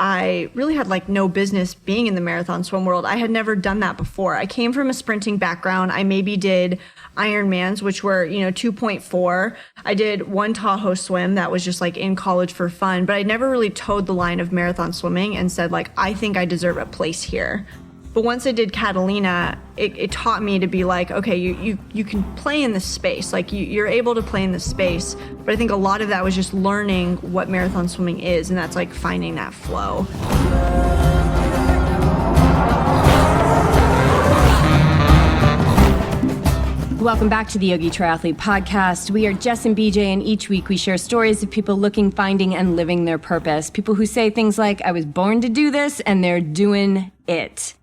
I really had like no business being in the marathon swim world. I had never done that before. I came from a sprinting background. I maybe did Ironmans, which were, 2.4. I did one Tahoe swim that was just like in college for fun, but I never really towed the line of marathon swimming and said like, I think I deserve a place here. But once I did Catalina, it taught me to be like, okay, you can play in this space. Like you're able to play in this space. But I think a lot of that was just learning what marathon swimming is. And that's like finding that flow. Welcome back to the Yogi Triathlete Podcast. We are Jess and BJ, and each week we share stories of people looking, finding, and living their purpose. People who say things like, I was born to do this, and they're doing it.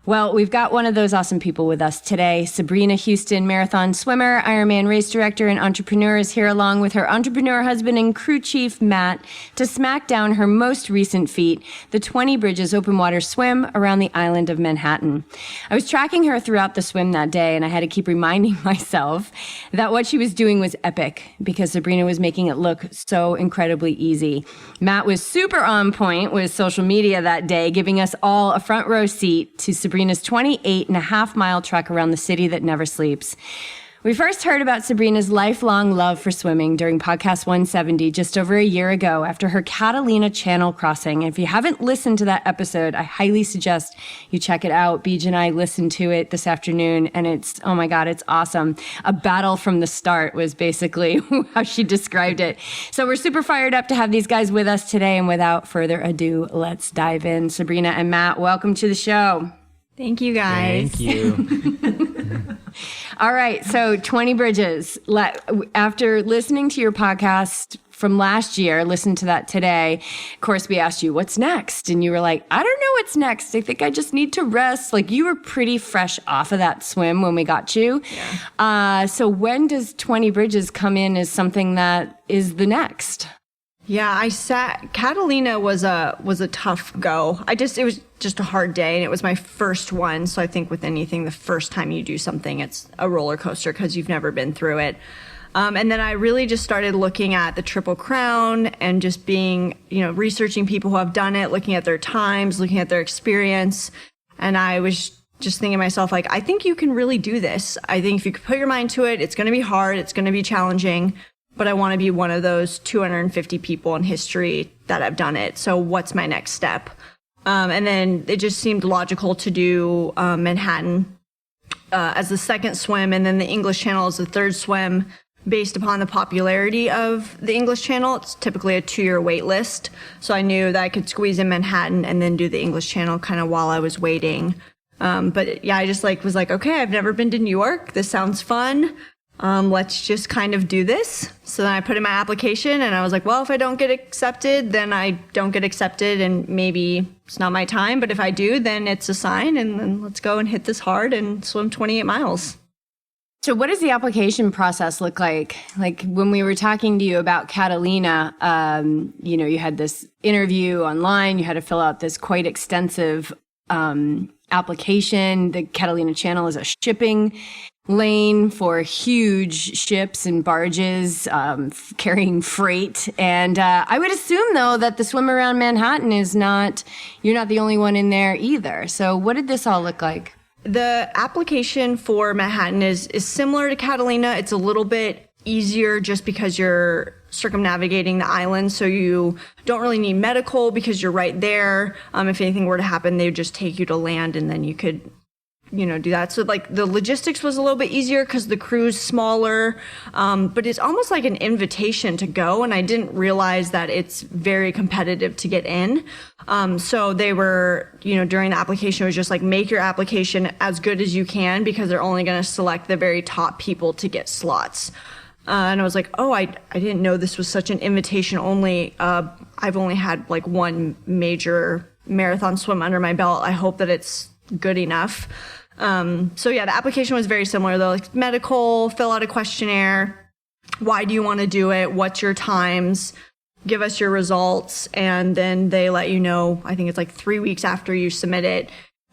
Well, we've got one of those awesome people with us today. Sabrina Houston, marathon swimmer, Ironman race director, and entrepreneur, is here along with her entrepreneur husband and crew chief, Matt, to smack down her most recent feat, the 20 Bridges open water swim around the island of Manhattan. I was tracking her throughout the swim that day, and I had to keep reminding myself that what she was doing was epic because Sabrina was making it look so incredibly easy. Matt was super on point with social media that day, giving us all a front row seat to Sabrina's 28.5-mile trek around the city that never sleeps. We first heard about Sabrina's lifelong love for swimming during podcast 170 just over a year ago after her Catalina Channel Crossing. And if you haven't listened to that episode, I highly suggest you check it out. Beej and I listened to it this afternoon, and it's, oh my God, it's awesome. A battle from the start was basically how she described it. So we're super fired up to have these guys with us today. And without further ado, let's dive in. Sabrina and Matt, welcome to the show. Thank you, guys. Thank you. All right. So 20 Bridges. After listening to your podcast from last year, listen to that today. Of course, we asked you, what's next? And you were like, I don't know what's next. I think I just need to rest. Like you were pretty fresh off of that swim when we got you. Yeah. So when does 20 Bridges come in as something that is the next? Yeah, Catalina was a tough go. It was just a hard day, and it was my first one. So I think with anything, the first time you do something, it's a roller coaster because you've never been through it. And then I really just started looking at the Triple Crown and just being, researching people who have done it, looking at their times, looking at their experience. And I was just thinking to myself, like, I think you can really do this. I think if you could put your mind to it, it's going to be hard. It's going to be challenging. But I want to be one of those 250 people in history that have done it. So what's my next step? And then it just seemed logical to do Manhattan as the second swim, and then the English Channel as the third swim. Based upon the popularity of the English Channel, it's typically a 2-year wait list. So I knew that I could squeeze in Manhattan and then do the English Channel kind of while I was waiting. But yeah, I just was like, okay, I've never been to New York. This sounds fun. Let's just kind of do this. So then I put in my application and I was like, well, if I don't get accepted, then I don't get accepted and maybe it's not my time. But if I do, then it's a sign, and then let's go and hit this hard and swim 28 miles. So what does the application process look like? Like when we were talking to you about Catalina, you had this interview online, you had to fill out this quite extensive application. The Catalina Channel is a shipping lane for huge ships and barges carrying freight. And I would assume, though, that the swim around Manhattan you're not the only one in there either. So what did this all look like? The application for Manhattan is similar to Catalina. It's a little bit easier just because you're circumnavigating the island. So you don't really need medical because you're right there. If anything were to happen, they would just take you to land and then you could do that. So the logistics was a little bit easier because the crew's smaller, but it's almost like an invitation to go. And I didn't realize that it's very competitive to get in. So they were, during the application, it was just like, make your application as good as you can because they're only going to select the very top people to get slots. And I was like, oh, I didn't know this was such an invitation only. I've only had one major marathon swim under my belt. I hope that it's good enough. So yeah, the application was very similar though, like medical, fill out a questionnaire. Why do you want to do it? What's your times? Give us your results. And then they let you know, I think it's 3 weeks after you submit it,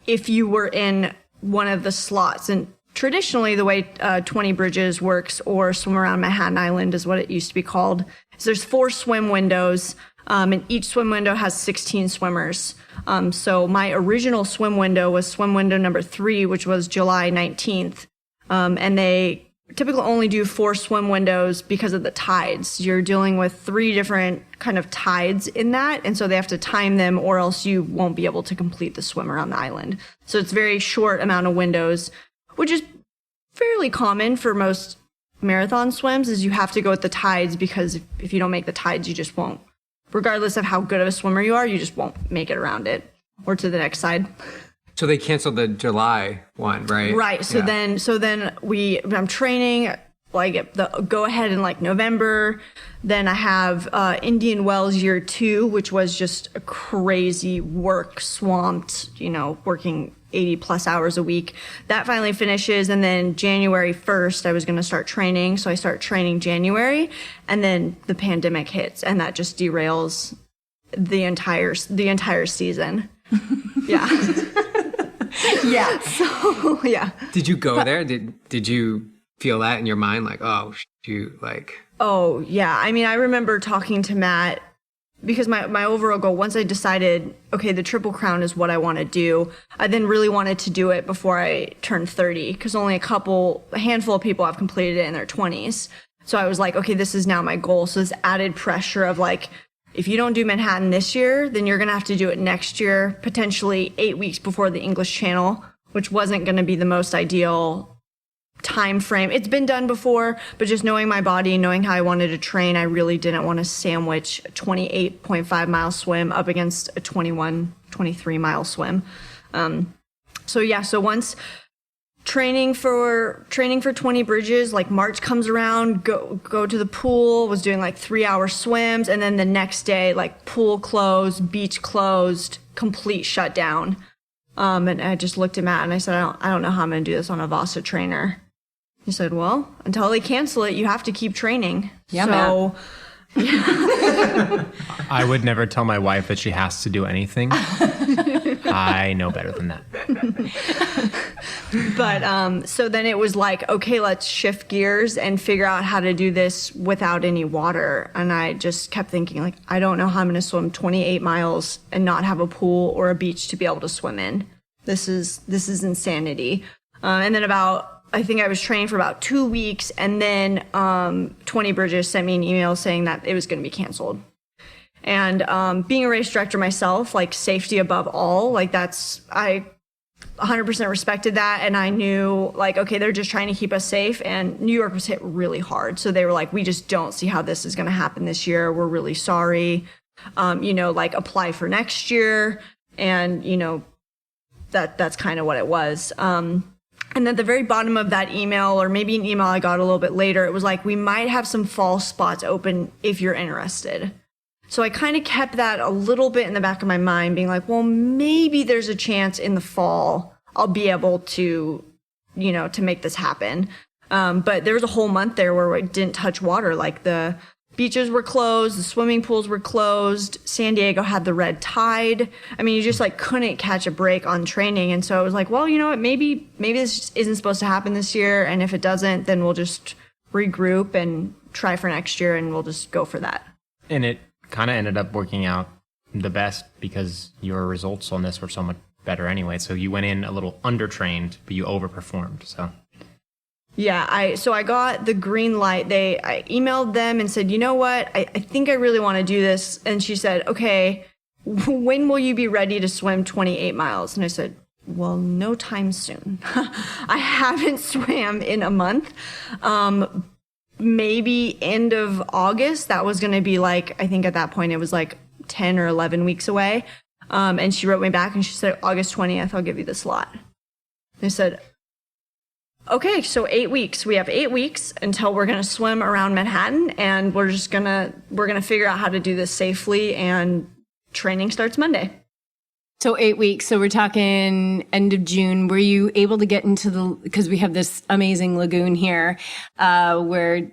if you were in one of the slots. And traditionally the way 20 Bridges works, or swim around Manhattan Island is what it used to be called, is there's 4 swim windows. And each swim window has 16 swimmers. So my original swim window was swim window number 3, which was July 19th. And they typically only do 4 swim windows because of the tides. You're dealing with 3 different kind of tides in that. And so they have to time them or else you won't be able to complete the swim around the island. So it's very short amount of windows, which is fairly common for most marathon swims, is you have to go with the tides, because if you don't make the tides, you just won't. Regardless of how good of a swimmer you are, you just won't make it around it or to the next side. So they canceled the July one, right? Right. So then I'm training, I get the go ahead in like November. Then I have Indian Wells year 2, which was just a crazy work, swamped, working 80 plus hours a week. That finally finishes. And then January 1st, I was going to start training. So I start training January, and then the pandemic hits, and that just derails the entire season. Yeah. Yeah. So, yeah. Did you go there? Did you feel that in your mind? Like, oh, shoot, like. Oh, yeah. I mean, I remember talking to Matt, because my overall goal, once I decided, okay, the Triple Crown is what I want to do, I then really wanted to do it before I turned 30, because only a handful of people have completed it in their 20s. So I was like, okay, this is now my goal. So this added pressure of like, if you don't do Manhattan this year, then you're going to have to do it next year, potentially 8 weeks before the English Channel, which wasn't going to be the most ideal time frame. It's been done before, but just knowing my body, knowing how I wanted to train, I really didn't want to sandwich a 28.5 mile swim up against a 23 mile swim. So once training for 20 bridges, like March comes around, go to the pool, was doing like 3-hour swims, and then the next day, like pool closed, beach closed, complete shutdown. And I just looked at Matt and I said, I don't know how I'm going to do this on a Vasa trainer. He said, well, until they cancel it, you have to keep training. Yeah, so, I would never tell my wife that she has to do anything. I know better than that. But so then it was like, okay, let's shift gears and figure out how to do this without any water. And I just kept thinking, like, I don't know how I'm going to swim 28 miles and not have a pool or a beach to be able to swim in. This is insanity. And then I think I was training for about 2 weeks, and then 20 Bridges sent me an email saying that it was going to be canceled. And being a race director myself, like safety above all, like I 100% respected that. And I knew, like, okay, they're just trying to keep us safe. And New York was hit really hard. So they were like, we just don't see how this is going to happen this year. We're really sorry. Like apply for next year. And, that's kind of what it was. And at the very bottom of that email, or maybe an email I got a little bit later, it was like, we might have some fall spots open if you're interested. So I kind of kept that a little bit in the back of my mind, being like, well, maybe there's a chance in the fall I'll be able to, to make this happen. But there was a whole month there where I didn't touch water. Like the beaches were closed, the swimming pools were closed, San Diego had the red tide. I mean, you just like couldn't catch a break on training. And so I was like, well, you know what, maybe this just isn't supposed to happen this year. And if it doesn't, then we'll just regroup and try for next year, and we'll just go for that. And it kind of ended up working out the best because your results on this were so much better anyway. So you went in a little undertrained, but you overperformed. So yeah, I got the green light. I emailed them and said, you know what, I think I really want to do this. And she said, okay, when will you be ready to swim 28 miles? And I said, well, no time soon. I haven't swam in a month. Maybe end of August. That was going to be like, I think at that point it was like 10 or 11 weeks away. And she wrote me back and she said, August 20th, I'll give you the slot. I said, okay, so 8 weeks. We have 8 weeks until we're going to swim around Manhattan, and we're going to figure out how to do this safely, and training starts Monday. So 8 weeks. So we're talking end of June. Were you able to get into because we have this amazing lagoon here, where,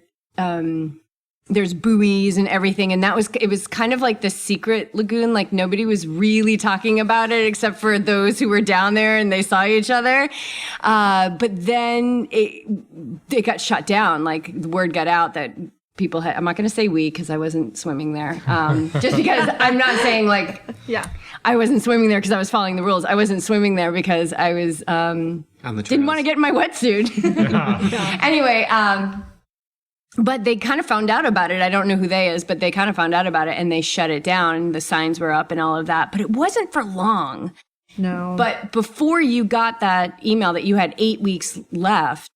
there's buoys and everything. And it was kind of like the secret lagoon. Like nobody was really talking about it except for those who were down there and they saw each other. But then it got shut down. Like the word got out that people had, I'm not going to say we because I wasn't swimming there. Just because I'm not saying like, Yeah. I wasn't swimming there because I was following the rules. I wasn't swimming there because I was, On the didn't want to trails. get in my wetsuit. Anyway, but they kind of found out about it. I don't know who they is, but they kind of found out about it and they shut it down. The signs were up and all of that, but it wasn't for long. No. But before you got that email that you had 8 weeks left,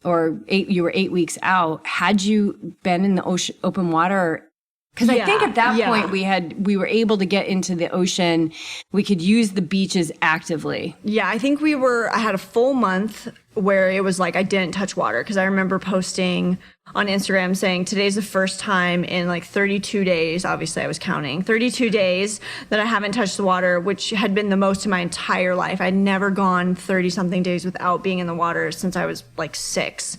or you were 8 weeks out, had you been in the open water? Because I think at that point we were able to get into the ocean. We could use the beaches actively. Yeah, I think I had a full month where it was like I didn't touch water, because I remember posting on Instagram saying today's the first time in like 32 days, obviously I was counting, 32 days that I haven't touched the water, which had been the most in my entire life. I'd never gone 30 something days without being in the water since I was like 6.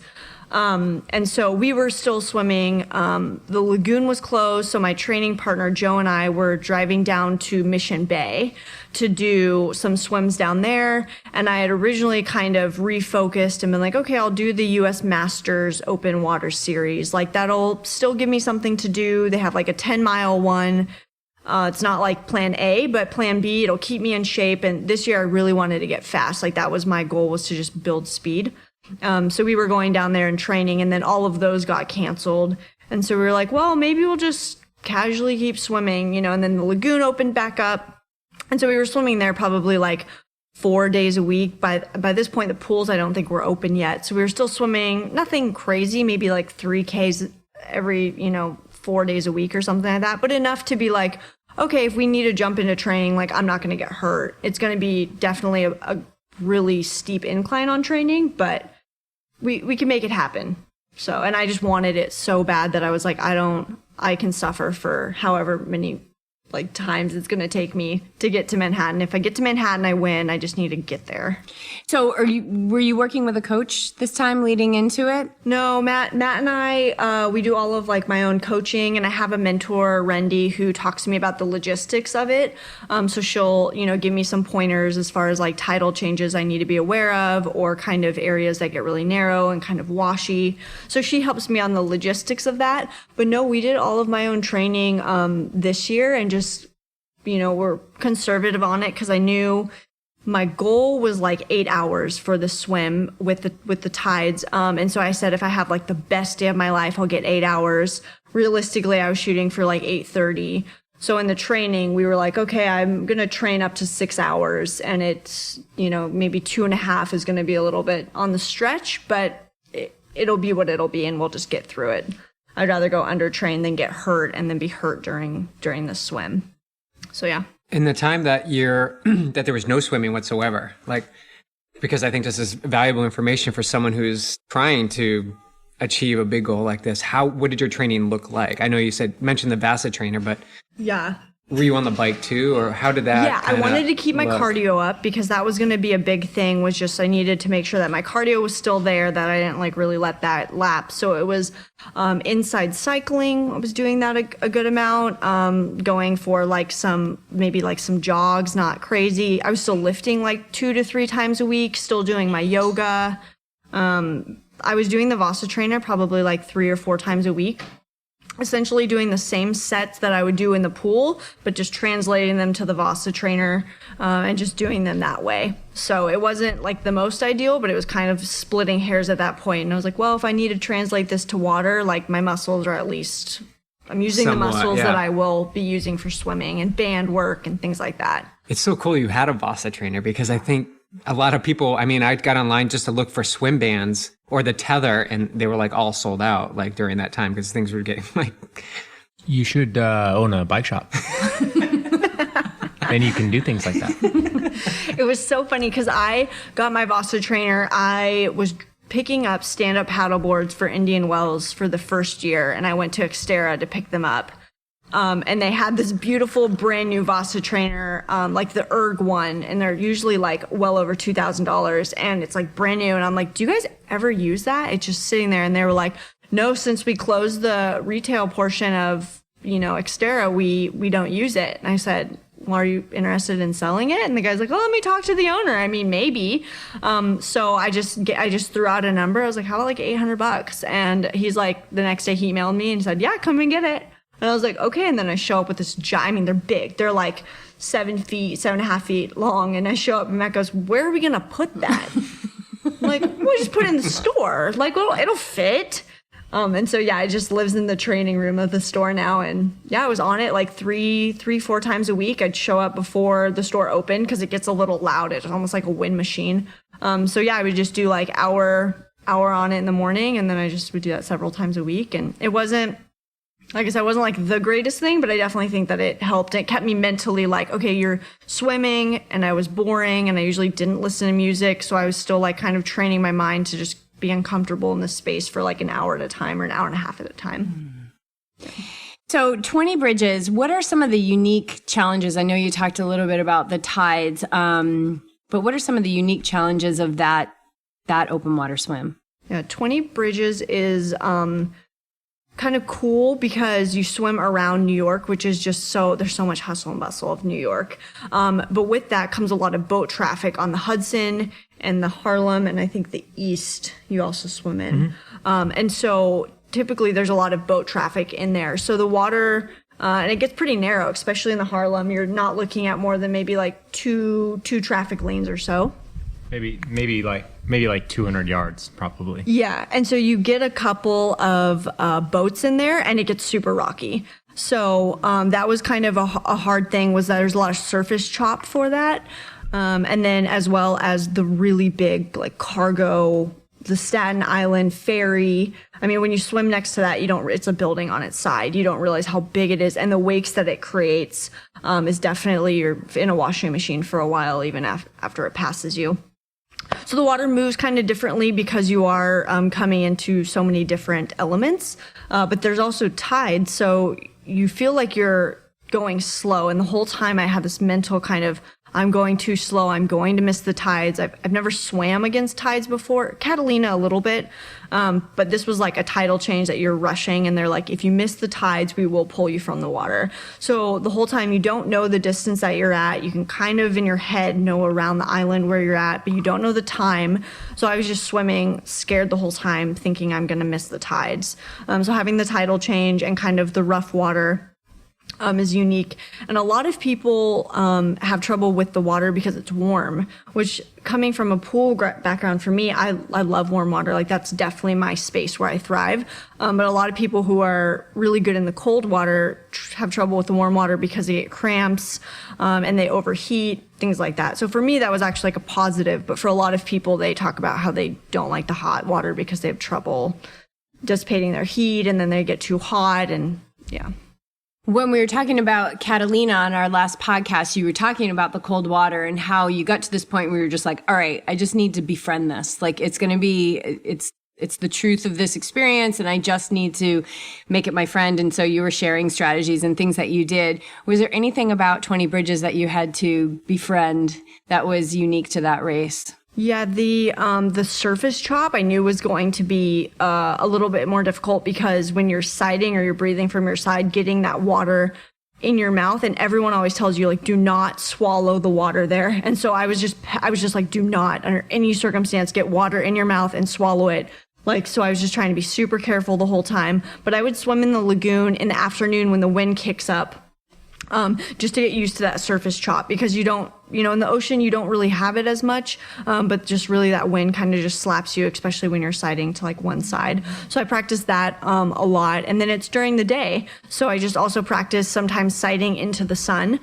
And so we were still swimming. The lagoon was closed. So my training partner, Joe, and I were driving down to Mission Bay to do some swims down there. And I had originally kind of refocused and been like, okay, I'll do the US Masters open water series. Like that'll still give me something to do. They have like a 10-mile one. It's not like plan A, but plan B, it'll keep me in shape. And this year I really wanted to get fast. Like that was my goal, was to just build speed. So we were going down there and training, and then all of those got canceled. And so we were like, well, maybe we'll just casually keep swimming, and then the lagoon opened back up. And so we were swimming there probably like 4 days a week. By this point, the pools I don't think were open yet. So we were still swimming, nothing crazy, maybe like 3Ks every, 4 days a week or something like that, but enough to be like, okay, if we need to jump into training, like I'm not going to get hurt. It's going to be definitely a really steep incline on training, but we can make it happen. So, and I just wanted it so bad that I was like, I can suffer for however many like times it's going to take me to get to Manhattan. If I get to Manhattan, I win. I just need to get there. So were you working with a coach this time leading into it? No, Matt and I, we do all of like my own coaching, and I have a mentor, Rendy, who talks to me about the logistics of it. So she'll, give me some pointers as far as like tidal changes I need to be aware of, or kind of areas that get really narrow and kind of washy. So she helps me on the logistics of that. But no, we did all of my own training this year, and just, we're conservative on it, because I knew my goal was like 8 hours for the swim with the tides. And so I said, if I have like the best day of my life, I'll get 8 hours. Realistically, I was shooting for like 8:30. So in the training, we were like, okay, I'm going to train up to 6 hours, and it's, maybe 2.5 is going to be a little bit on the stretch, but it'll be what it'll be, and we'll just get through it. I'd rather go under train than get hurt and then be hurt during the swim. So yeah. In the time that year that there was no swimming whatsoever, because I think this is valuable information for someone who's trying to achieve a big goal like this. What did your training look like? I know you mentioned the VASA trainer, but Yeah. were you on the bike too, or how did that? Yeah, I wanted to keep my cardio up, because that was going to be a big thing, was just I needed to make sure that my cardio was still there, that I didn't like really let that lapse. So it was inside cycling. I was doing that a good amount, going for like some jogs, not crazy. I was still lifting like 2 to 3 times a week, still doing my yoga. I was doing the VASA trainer probably like 3 or 4 times a week. Essentially doing the same sets that I would do in the pool, but just translating them to the VASA trainer and just doing them that way. So it wasn't like the most ideal, but it was kind of splitting hairs at that point. And I was like, well, if I need to translate this to water, like my muscles are at least, I'm using Somewhat, the muscles yeah. that I will be using for swimming and band work and things like that. It's so cool you had a VASA trainer, because I think a lot of people, I got online just to look for swim bands or the tether, and they were like all sold out like during that time, because things were getting like... You should own a bike shop. Then you can do things like that. It was so funny, because I got my VASA trainer. I was picking up stand-up paddle boards for Indian Wells for the first year, and I went to Xterra to pick them up. And they had this beautiful brand new VASA trainer, like the Erg one, and they're usually like well over $2,000, and it's like brand new. And I'm like, do you guys ever use that? It's just sitting there. And they were like, no, since we closed the retail portion of, Xterra, we don't use it. And I said, well, are you interested in selling it? And the guy's like, oh, let me talk to the owner. I mean, maybe. So I just threw out a number. I was like, how about like $800? And he's like, the next day he emailed me and said, yeah, come and get it. And I was like, okay. And then I show up with this giant, I mean, they're big. They're like 7.5 feet long. And I show up and Matt goes, where are we going to put that? I'm like, we'll just put it in the store. Like, well, it'll fit. And so, yeah, it just lives in the training room of the store now. And yeah, I was on it like 4 times a week. I'd show up before the store opened because it gets a little loud. It's almost like a wind machine. So yeah, I would just do like hour on it in the morning. And then I just would do that several times a week. And it wasn't, like I said, it wasn't like the greatest thing, but I definitely think that it helped. It kept me mentally like, okay, you're swimming, and I was boring and I usually didn't listen to music. So I was still like kind of training my mind to just be uncomfortable in this space for like an hour at a time or an hour and a half at a time. So 20 bridges, what are some of the unique challenges? I know you talked a little bit about the tides, but what are some of the unique challenges of that open water swim? Yeah, 20 bridges is kind of cool because you swim around New York, which is just there's so much hustle and bustle of New York. But with that comes a lot of boat traffic on the Hudson and the Harlem, and I think the East you also swim in. And so typically there's a lot of boat traffic in there. So the water, and it gets pretty narrow, especially in the Harlem. You're not looking at more than maybe like two traffic lanes or so. Maybe like 200 yards, probably. Yeah, and so you get a couple of boats in there, and it gets super rocky. So that was kind of a hard thing, was that there's a lot of surface chop for that. And then as well as the really big like cargo, the Staten Island ferry. I mean, when you swim next to that, it's a building on its side. You don't realize how big it is. And the wakes that it creates is definitely, you're in a washing machine for a while, even after it passes you. So the water moves kind of differently because you are coming into so many different elements. But there's also tide. So you feel like you're going slow. And the whole time I had this mental kind of, I'm going too slow. I'm going to miss the tides. I've never swam against tides before. Catalina a little bit. But this was like a tidal change that you're rushing. And they're like, if you miss the tides, we will pull you from the water. So the whole time you don't know the distance that you're at. You can kind of in your head know around the island where you're at, but you don't know the time. So I was just swimming, scared the whole time, thinking I'm going to miss the tides. So having the tidal change and kind of the rough water is unique. And a lot of people have trouble with the water because it's warm, which coming from a pool background for me, I love warm water. Like that's definitely my space where I thrive. But a lot of people who are really good in the cold water have trouble with the warm water because they get cramps and they overheat, things like that. So for me, that was actually like a positive. But for a lot of people, they talk about how they don't like the hot water because they have trouble dissipating their heat and then they get too hot and yeah. When we were talking about Catalina on our last podcast, you were talking about the cold water and how you got to this point where you were just like, all right, I just need to befriend this. Like it's going to be, it's the truth of this experience and I just need to make it my friend. And so you were sharing strategies and things that you did. Was there anything about 20 Bridges that you had to befriend that was unique to that race? Yeah, the surface chop I knew was going to be a little bit more difficult because when you're siding or you're breathing from your side, getting that water in your mouth, and everyone always tells you like, do not swallow the water there. And so I was just like, do not under any circumstance get water in your mouth and swallow it. Like, so I was just trying to be super careful the whole time. But I would swim in the lagoon in the afternoon when the wind kicks up. Just to get used to that surface chop because you don't, in the ocean, you don't really have it as much. But just really that wind kind of just slaps you, especially when you're siding to like one side. So I practiced that, a lot. And then it's during the day. So I just also practice sometimes siding into the sun,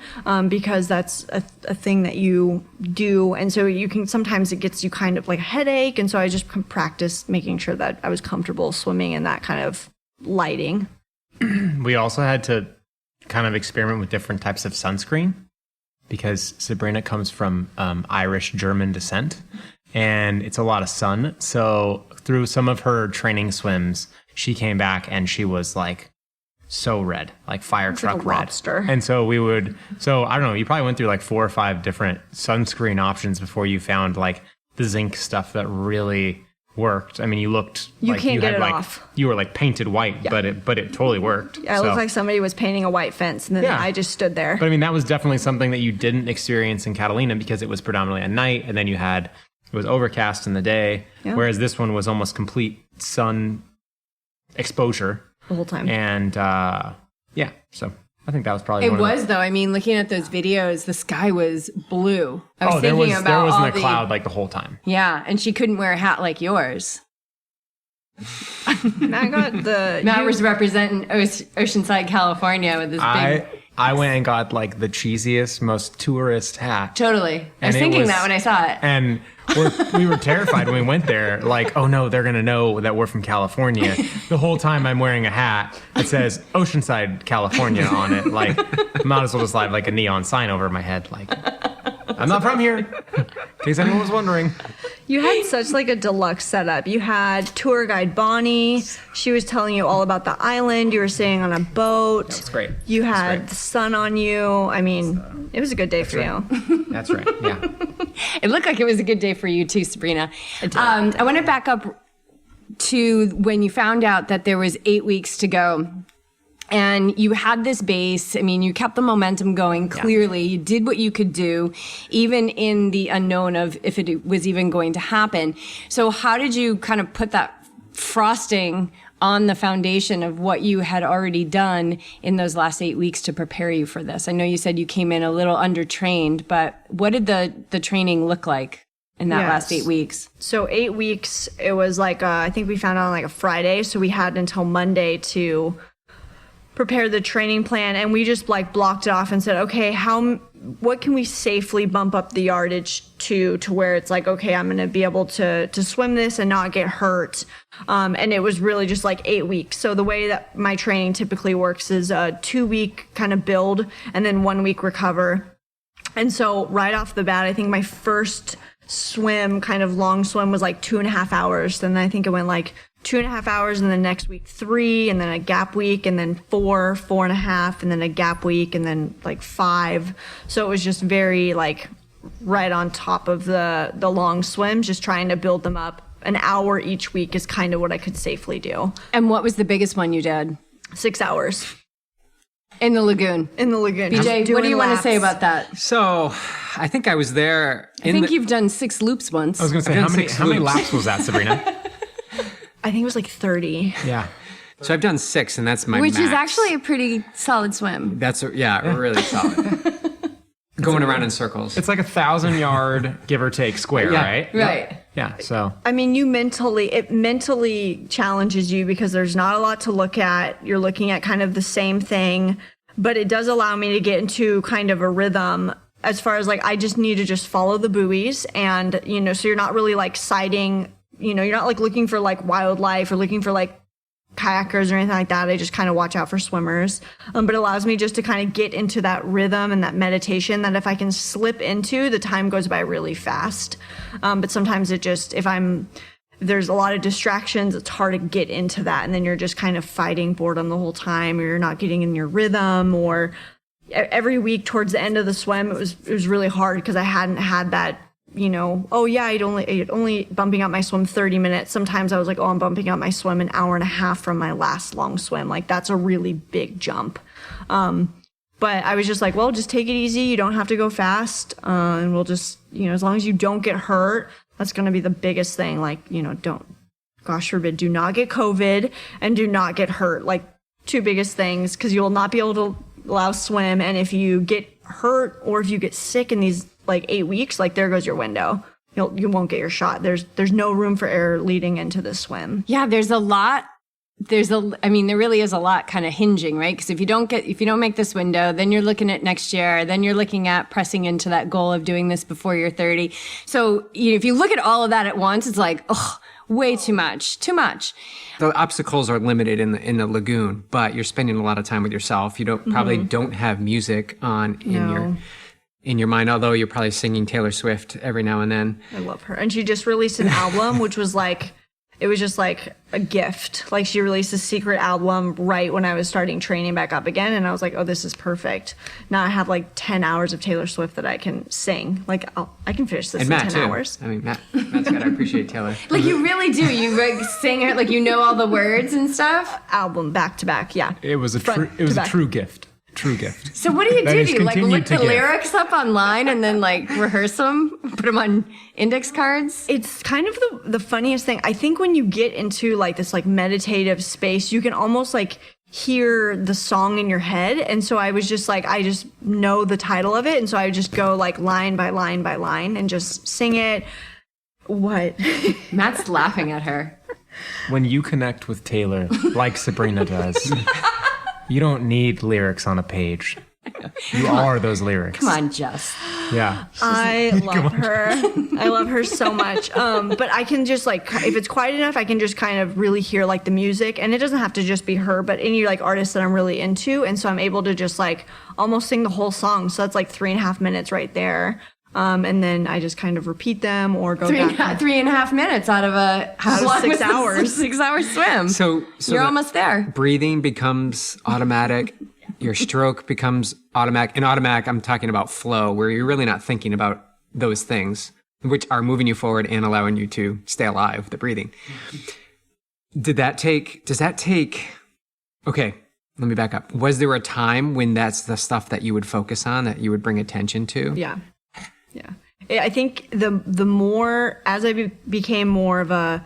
because that's a thing that you do. And so sometimes it gets you kind of like a headache. And so I just practice making sure that I was comfortable swimming in that kind of lighting. We also had to kind of experiment with different types of sunscreen because Sabrina comes from Irish German descent and it's a lot of sun. So through some of her training swims, she came back and she was like so red, like fire truck like a red. lobster. And so I don't know, you probably went through like 4 or 5 different sunscreen options before you found like the zinc stuff that really worked. I mean, you looked You like can't you get had it like off. you were like painted white, but it totally worked. Yeah, it looked like somebody was painting a white fence, and then Yeah. I just stood there. But I mean, that was definitely something that you didn't experience in Catalina because it was predominantly at night, and then it was overcast in the day, whereas this one was almost complete sun exposure The whole time. and so I think that was probably It one of was, though. I mean, looking at those videos, the sky was blue. I was there thinking was about there all wasn't a the cloud like the whole time. Yeah, and she couldn't wear a hat like yours. Matt got the. Matt was representing Oceanside, California with this big. I went and got like the cheesiest, most tourist hat. Totally. I was And it thinking was- that when I saw it. And we were terrified when we went there. Like, oh no, they're going to know that we're from California. The whole time I'm wearing a hat that says Oceanside, California on it. Like, might as well just have like a neon sign over my head. Like, I'm not from here. In case anyone was wondering. You had such like a deluxe setup. You had tour guide Bonnie. She was telling you all about the island. You were staying on a boat. That's great. You That's had great. the sun on you. I mean, it was a good day for you. That's right. Yeah. It looked like it was a good day for you too, Sabrina. I want to back up to when you found out that there was 8 weeks to go. And you had this base. I mean, you kept the momentum going clearly. You did what you could do, even in the unknown of if it was even going to happen. So how did you kind of put that frosting on the foundation of what you had already done in those last 8 weeks to prepare you for this? I know you said you came in a little undertrained, but what did the training look like in that last 8 weeks? So 8 weeks, it was like, I think we found out on like a Friday. So we had until Monday to prepare the training plan, and we just like blocked it off and said, okay, what can we safely bump up the yardage to where it's like, okay, I'm going to be able to swim this and not get hurt. And it was really just like 8 weeks. So the way that my training typically works is a 2 week kind of build and then 1 week recover. And so right off the bat, I think my first swim, kind of long swim, was like 2.5 hours. Then I think it went like 2.5 hours, and then next week 3, and then a gap week, and then 4, 4.5, and then a gap week, and then like 5. So it was just very like right on top of the long swims, just trying to build them up. An hour each week is kind of what I could safely do. And what was the biggest one you did? 6 hours In the lagoon. in the lagoon. BJ, what do you want to say about that? So I think I was there. I think you've done 6 loops once. I was going to say, I've done how many 6 laps was that, Sabrina? I think it was like 30. Yeah. So I've done 6, and that's my Which is max. actually a pretty solid swim. That's really solid. Going around in circles. It's like 1,000-yard, give or take, square, Yeah. right? Right. Yeah. So I mean, it mentally challenges you because there's not a lot to look at. You're looking at kind of the same thing, but it does allow me to get into kind of a rhythm as far as like, I just need to just follow the buoys, and, so you're not really like sighting, you're not like looking for like wildlife or looking for like kayakers or anything like that. I just kind of watch out for swimmers. But it allows me just to kind of get into that rhythm and that meditation that if I can slip into, the time goes by really fast. But sometimes if there's a lot of distractions, it's hard to get into that. And then you're just kind of fighting boredom the whole time, or you're not getting in your rhythm. Or every week towards the end of the swim, it was really hard because I hadn't had that, I'd only bumping up my swim 30 minutes. Sometimes I was like, I'm bumping up my swim an hour and a half from my last long swim. Like, that's a really big jump. But I was just like, well, just take it easy. You don't have to go fast. And we'll just, as long as you don't get hurt, that's going to be the biggest thing. Like, gosh forbid, do not get COVID and do not get hurt. Like, 2 biggest things, because you will not be able to allow swim. And if you get hurt or if you get sick in these like 8 weeks, like, there goes your window. You won't get your shot. There's no room for error leading into this swim. Yeah, there really is a lot kind of hinging, right? Because if you don't make this window, then you're looking at next year, then you're looking at pressing into that goal of doing this before you're 30. So if you look at all of that at once, it's like, way too much. The obstacles are limited in the lagoon, but you're spending a lot of time with yourself. You probably don't have music on in your mind, although you're probably singing Taylor Swift every now and then. I love her. And she just released an album, which was like, it was just like a gift. Like she released a secret album right when I was starting training back up again. And I was like, oh, this is perfect. Now I have like 10 hours of Taylor Swift that I can sing. Like I can finish this And in Matt 10 too. hours. I mean, Matt's got to appreciate Taylor. Like you really do. You like sing it, like you know all the words and stuff. Album back to back. Yeah. It was a Front to back. true gift. True gift. So what do you That do? is Do you like continued look to the give. lyrics up online and then like rehearse them, put them on index cards? It's kind of the funniest thing. I think when you get into like this like meditative space, you can almost like hear the song in your head. And so I was just like, I just know the title of it. And so I would just go like line by line by line and just sing it. What? Matt's laughing at her. When you connect with Taylor, like Sabrina does, you don't need lyrics on a page. You are those lyrics. Come on, Jess. Yeah. I love her. I love her so much. But I can just like, if it's quiet enough, I can just kind of really hear like the music, and it doesn't have to just be her, but any like artists that I'm really into. And so I'm able to just like almost sing the whole song. So that's like 3.5 minutes right there. And then I just kind of repeat them or go back. 3.5 minutes out of a Out of 6 hours. 6 hour swim. So you're the almost there. Breathing becomes automatic. Your stroke becomes automatic. And automatic, I'm talking about flow, where you're really not thinking about those things, which are moving you forward and allowing you to stay alive, the breathing. Does that take, okay, let me back up. Was there a time when that's the stuff that you would focus on, that you would bring attention to? Yeah. I think the more, as I became more of a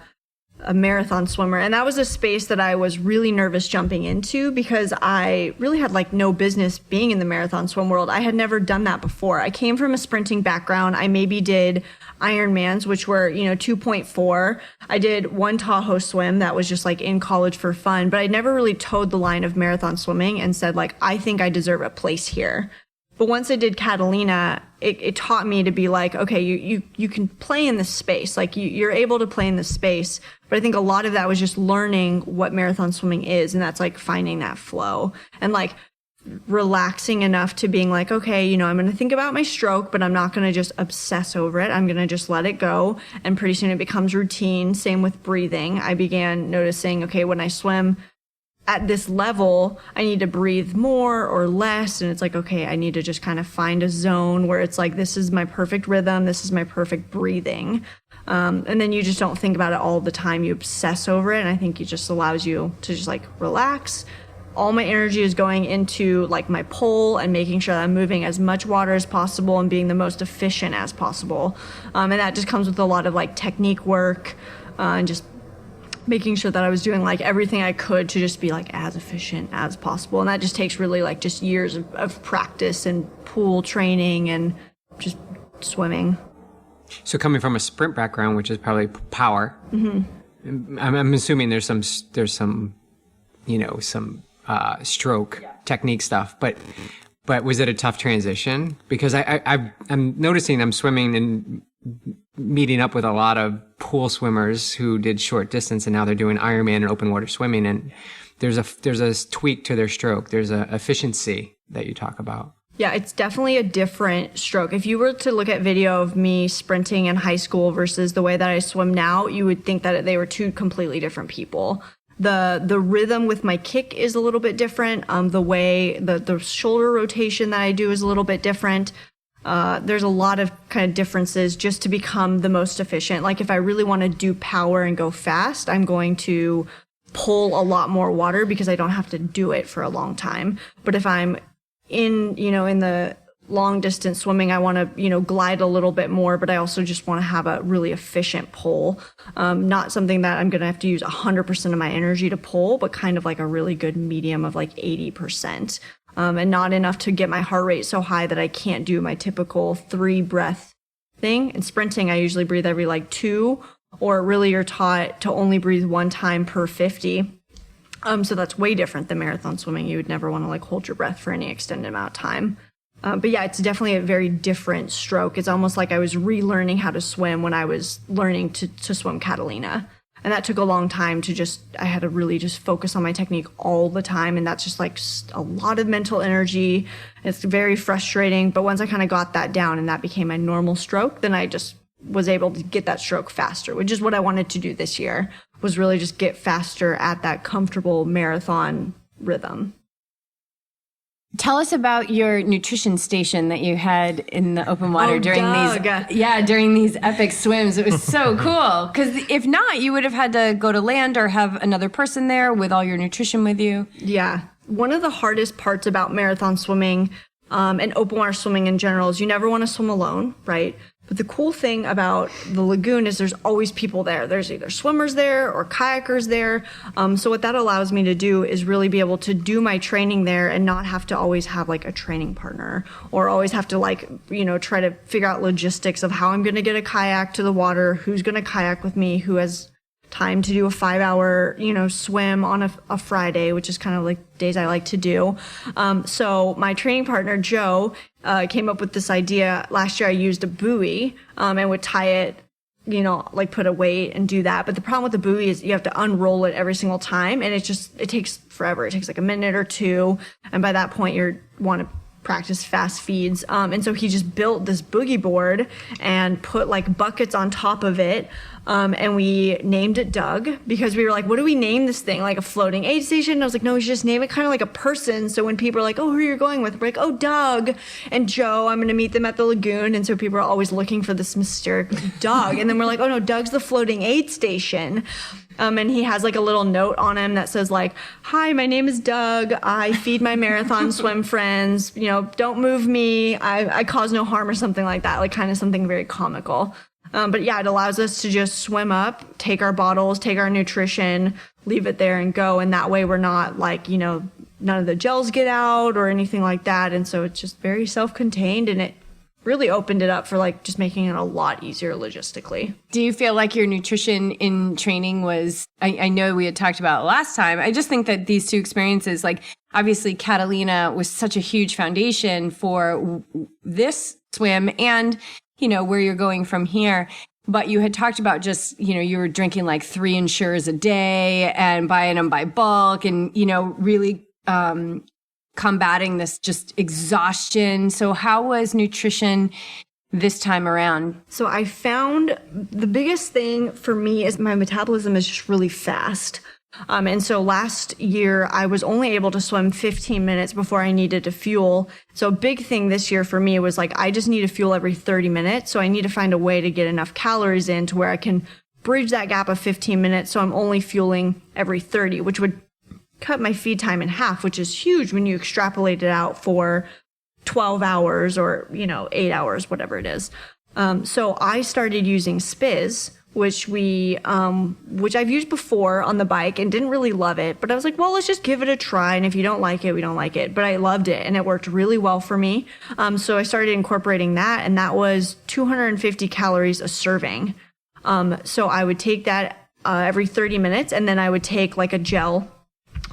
marathon swimmer, and that was a space that I was really nervous jumping into because I really had like no business being in the marathon swim world. I had never done that before. I came from a sprinting background. I maybe did Ironmans, which were, 2.4. I did one Tahoe swim that was just like in college for fun, but I never really towed the line of marathon swimming and said like, I think I deserve a place here. But once I did Catalina, it taught me to be like, okay, you can play in this space. Like you're able to play in this space. But I think a lot of that was just learning what marathon swimming is. And that's like finding that flow and like relaxing enough to being like, okay, I'm going to think about my stroke, but I'm not going to just obsess over it. I'm going to just let it go. And pretty soon it becomes routine. Same with breathing. I began noticing, okay, when I swim at this level, I need to breathe more or less. And it's like, okay, I need to just kind of find a zone where it's like, this is my perfect rhythm. This is my perfect breathing. And then you just don't think about it all the time. You obsess over it. And I think it just allows you to just like relax. All my energy is going into like my pole and making sure that I'm moving as much water as possible and being the most efficient as possible. And that just comes with a lot of like technique work and just making sure that I was doing like everything I could to just be like as efficient as possible. And that just takes really like just years of practice and pool training and just swimming. So coming from a sprint background, which is probably power, I'm assuming there's some stroke technique stuff, but was it a tough transition? Because I'm noticing I'm swimming and meeting up with a lot of pool swimmers who did short distance, and now they're doing Ironman and open water swimming. And there's a tweak to their stroke. There's a efficiency that you talk about. Yeah, it's definitely a different stroke. If you were to look at video of me sprinting in high school versus the way that I swim now, you would think that they were two completely different people. The rhythm with my kick is a little bit different. The way the shoulder rotation that I do is a little bit different. There's a lot of kind of differences just to become the most efficient. Like if I really want to do power and go fast, I'm going to pull a lot more water because I don't have to do it for a long time. But if I'm in the long distance swimming, I want to, glide a little bit more, but I also just want to have a really efficient pull. Not something that I'm going to have to use 100% of my energy to pull, but kind of like a really good medium of like 80%. And not enough to get my heart rate so high that I can't do my typical 3 breath thing. In sprinting, I usually breathe every like 2, or really you're taught to only breathe 1 time per 50. So that's way different than marathon swimming. You would never want to like hold your breath for any extended amount of time. But yeah, it's definitely a very different stroke. It's almost like I was relearning how to swim when I was learning to swim Catalina. And that took a long time I had to really just focus on my technique all the time. And that's just like a lot of mental energy. It's very frustrating. But once I kind of got that down and that became my normal stroke, then I just was able to get that stroke faster, which is what I wanted to do this year, was really just get faster at that comfortable marathon rhythm. Tell us about your nutrition station that you had in the open water during these epic swims. It was so cool. Because if not, you would have had to go to land or have another person there with all your nutrition with you. Yeah. One of the hardest parts about marathon swimming and open water swimming in general is you never want to swim alone, right? But the cool thing about the lagoon is there's always people there. There's either swimmers there or kayakers there. So what that allows me to do is really be able to do my training there and not have to always have like a training partner or always have to like, try to figure out logistics of how I'm going to get a kayak to the water, who's going to kayak with me, who has time to do a 5-hour, swim on a Friday, which is kind of like days I like to do. So my training partner, Joe, came up with this idea. Last year I used a buoy, and would tie it, like put a weight and do that. But the problem with the buoy is you have to unroll it every single time. And it takes forever. It takes like a minute or two. And by that point you want to practice fast feeds. And so he just built this boogie board and put like buckets on top of it. And we named it Doug because we were like, what do we name this thing? Like a floating aid station? And I was like, no, we should just name it kind of like a person. So when people are like, oh, who are you going with? We're like, oh, Doug and Joe, I'm going to meet them at the lagoon. And so people are always looking for this mysterious Doug. And then we're like, oh no, Doug's the floating aid station. And he has like a little note on him that says like, hi, my name is Doug. I feed my marathon swim friends. Don't move me. I cause no harm or something like that. Like kind of something very comical. But yeah, it allows us to just swim up, take our bottles, take our nutrition, leave it there and go. And that way we're not like, none of the gels get out or anything like that. And so it's just very self-contained, and it really opened it up for like just making it a lot easier logistically. Do you feel like your nutrition in training was, I know we had talked about it last time. I just think that these two experiences, like obviously Catalina was such a huge foundation for this swim and where you're going from here. But you had talked about just, you were drinking like 3 Ensures a day and buying them by bulk and, really combating this just exhaustion. So how was nutrition this time around? So I found the biggest thing for me is my metabolism is just really fast. And so last year I was only able to swim 15 minutes before I needed to fuel. So a big thing this year for me was like, I just need to fuel every 30 minutes. So I need to find a way to get enough calories in to where I can bridge that gap of 15 minutes. So I'm only fueling every 30, which would cut my feed time in half, which is huge when you extrapolate it out for 12 hours or, 8 hours, whatever it is. So I started using Spiz, which I've used before on the bike and didn't really love it. But I was like, well, let's just give it a try. And if you don't like it, we don't like it. But I loved it and it worked really well for me. So I started incorporating that, and that was 250 calories a serving. So I would take that every 30 minutes, and then I would take like a gel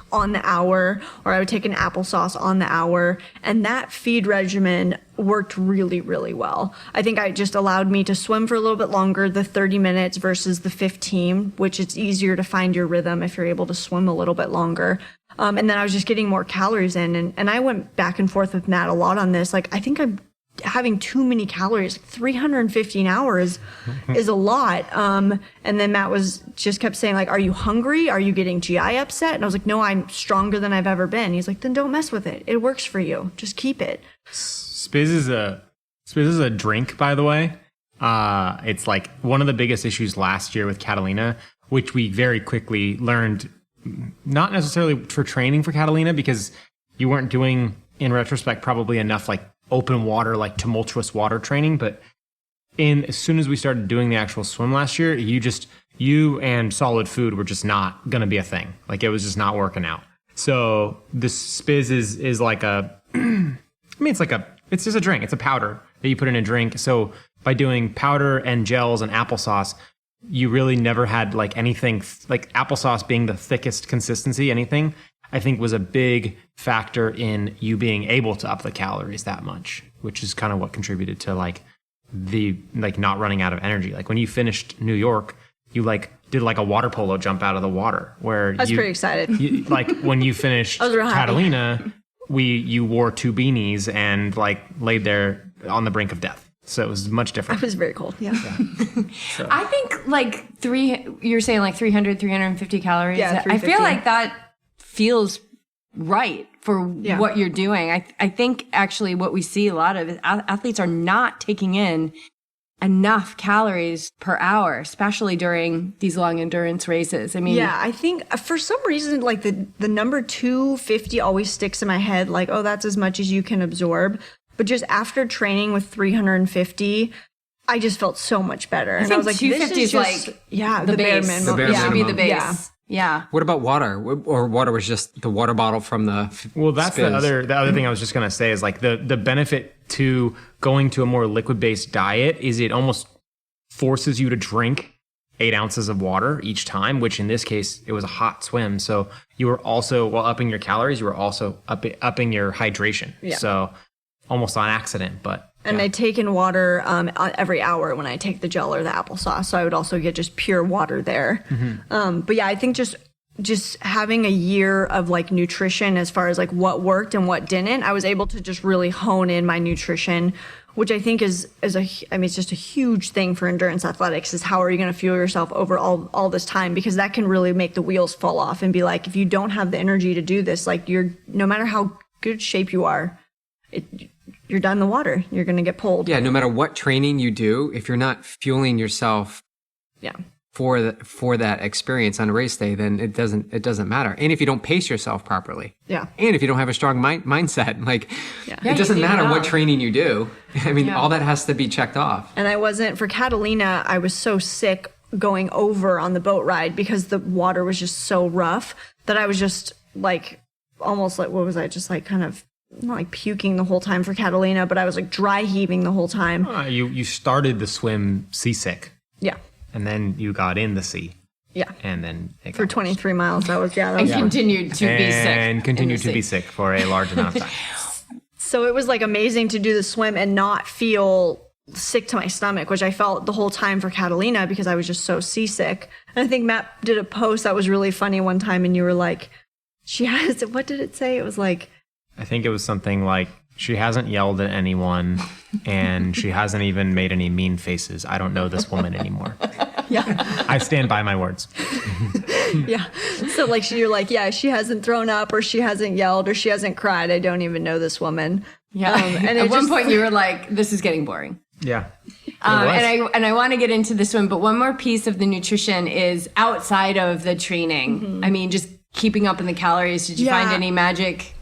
on the hour, or I would take an applesauce on the hour. And that feed regimen worked really, really well. I think it just allowed me to swim for a little bit longer, the 30 minutes versus the 15, which it's easier to find your rhythm if you're able to swim a little bit longer. And then I was just getting more calories in. And I went back and forth with Matt a lot on this. Like, I think I'm having too many calories. 315 hours is a lot. And then Matt kept saying like, are you hungry? Are you getting GI upset? And I was like, no, I'm stronger than I've ever been. He's like, then don't mess with it. It works for you. Just keep it. Spiz is a drink, by the way. It's like one of the biggest issues last year with Catalina, which we very quickly learned, not necessarily for training for Catalina, because you weren't doing, in retrospect, probably enough like open water, like tumultuous water training. But as soon as we started doing the actual swim last year, you and solid food were just not going to be a thing. Like, it was just not working out. So this Spiz is like it's just a drink. It's a powder that you put in a drink. So by doing powder and gels and applesauce, you really never had like anything, like applesauce being the thickest consistency, anything, I think was a big factor in you being able to up the calories that much, which is kind of what contributed to like not running out of energy. Like when you finished New York, you like did like a water polo jump out of the water where I was pretty excited. Like when you finished Catalina, you wore 2 beanies and like laid there on the brink of death. So it was much It different. was very cold. Yeah. I think like you're saying like 300, 350 calories. Yeah, I feel 350. like that feels right for Yeah. what you're doing. I think actually what we see a lot of is athletes are not taking in enough calories per hour, especially during these long endurance races. I mean, Yeah, I think for some reason, like the number 250 always sticks in my head. Like, oh, that's as much as you can absorb. But just after training with 350, I just felt so much better. And I think was like, 250 this is just, like the bare base. minimum. The bare yeah, should be the minimum. base. Yeah. What about water? Or water was just the water bottle from the Well, that's Spiz. the other thing I was just gonna say is like the benefit to going to a more liquid based diet is it almost forces you to drink 8 ounces of water each time, which in this case it was a hot swim. So you were also, while upping your calories, you were also upping your hydration. Yeah. So almost on accident, but And I take in water every hour when I take the gel or the applesauce. So I would also get just pure water there. But yeah, I think just having a year of like nutrition as far as like what worked and what didn't, I was able to just really hone in my nutrition, which I think is it's just a huge thing for endurance athletics is how are you going to fuel yourself over all this time? Because that can really make the wheels fall off and be like, if you don't have the energy to do this, like no matter how good shape you are, you're done in the water. You're going to get pulled. Yeah, no matter what training you do, if you're not fueling yourself Yeah. for that experience on a race day, then it doesn't matter. And if you don't pace yourself properly, Yeah. and if you don't have a strong mindset, like Yeah, it doesn't you do matter what well. training you do. I mean, Yeah. all that has to be checked off. And I wasn't, for Catalina, I was so sick going over on the boat ride because the water was just so rough that I was just like, almost like, what was I, just like kind of, not like puking the whole time for Catalina, but I was like dry heaving the whole time. you started the swim seasick, Yeah. and then you got in the sea, Yeah. and then it For got 23 miles, that was And continued to be sick. and continued in to the be sea. sick for a large amount of time. So it was like amazing to do the swim and not feel sick to my stomach, which I felt the whole time for Catalina because I was just so seasick. And I think Matt did a post that was really funny one time, and you were like, what did it say? It was like, I think it was something like, she hasn't yelled at anyone, and she hasn't even made any mean faces. I don't know this woman anymore. yeah. I stand by my words. Yeah. So like you're like, yeah, she hasn't thrown up or she hasn't yelled or she hasn't cried. I don't even know this woman. Yeah. And At one point you were like, this is getting boring. Yeah. And I want to get into the swim, but one more piece of the nutrition is outside of the training. I mean, just keeping up in the calories. Did you Yeah. find any magic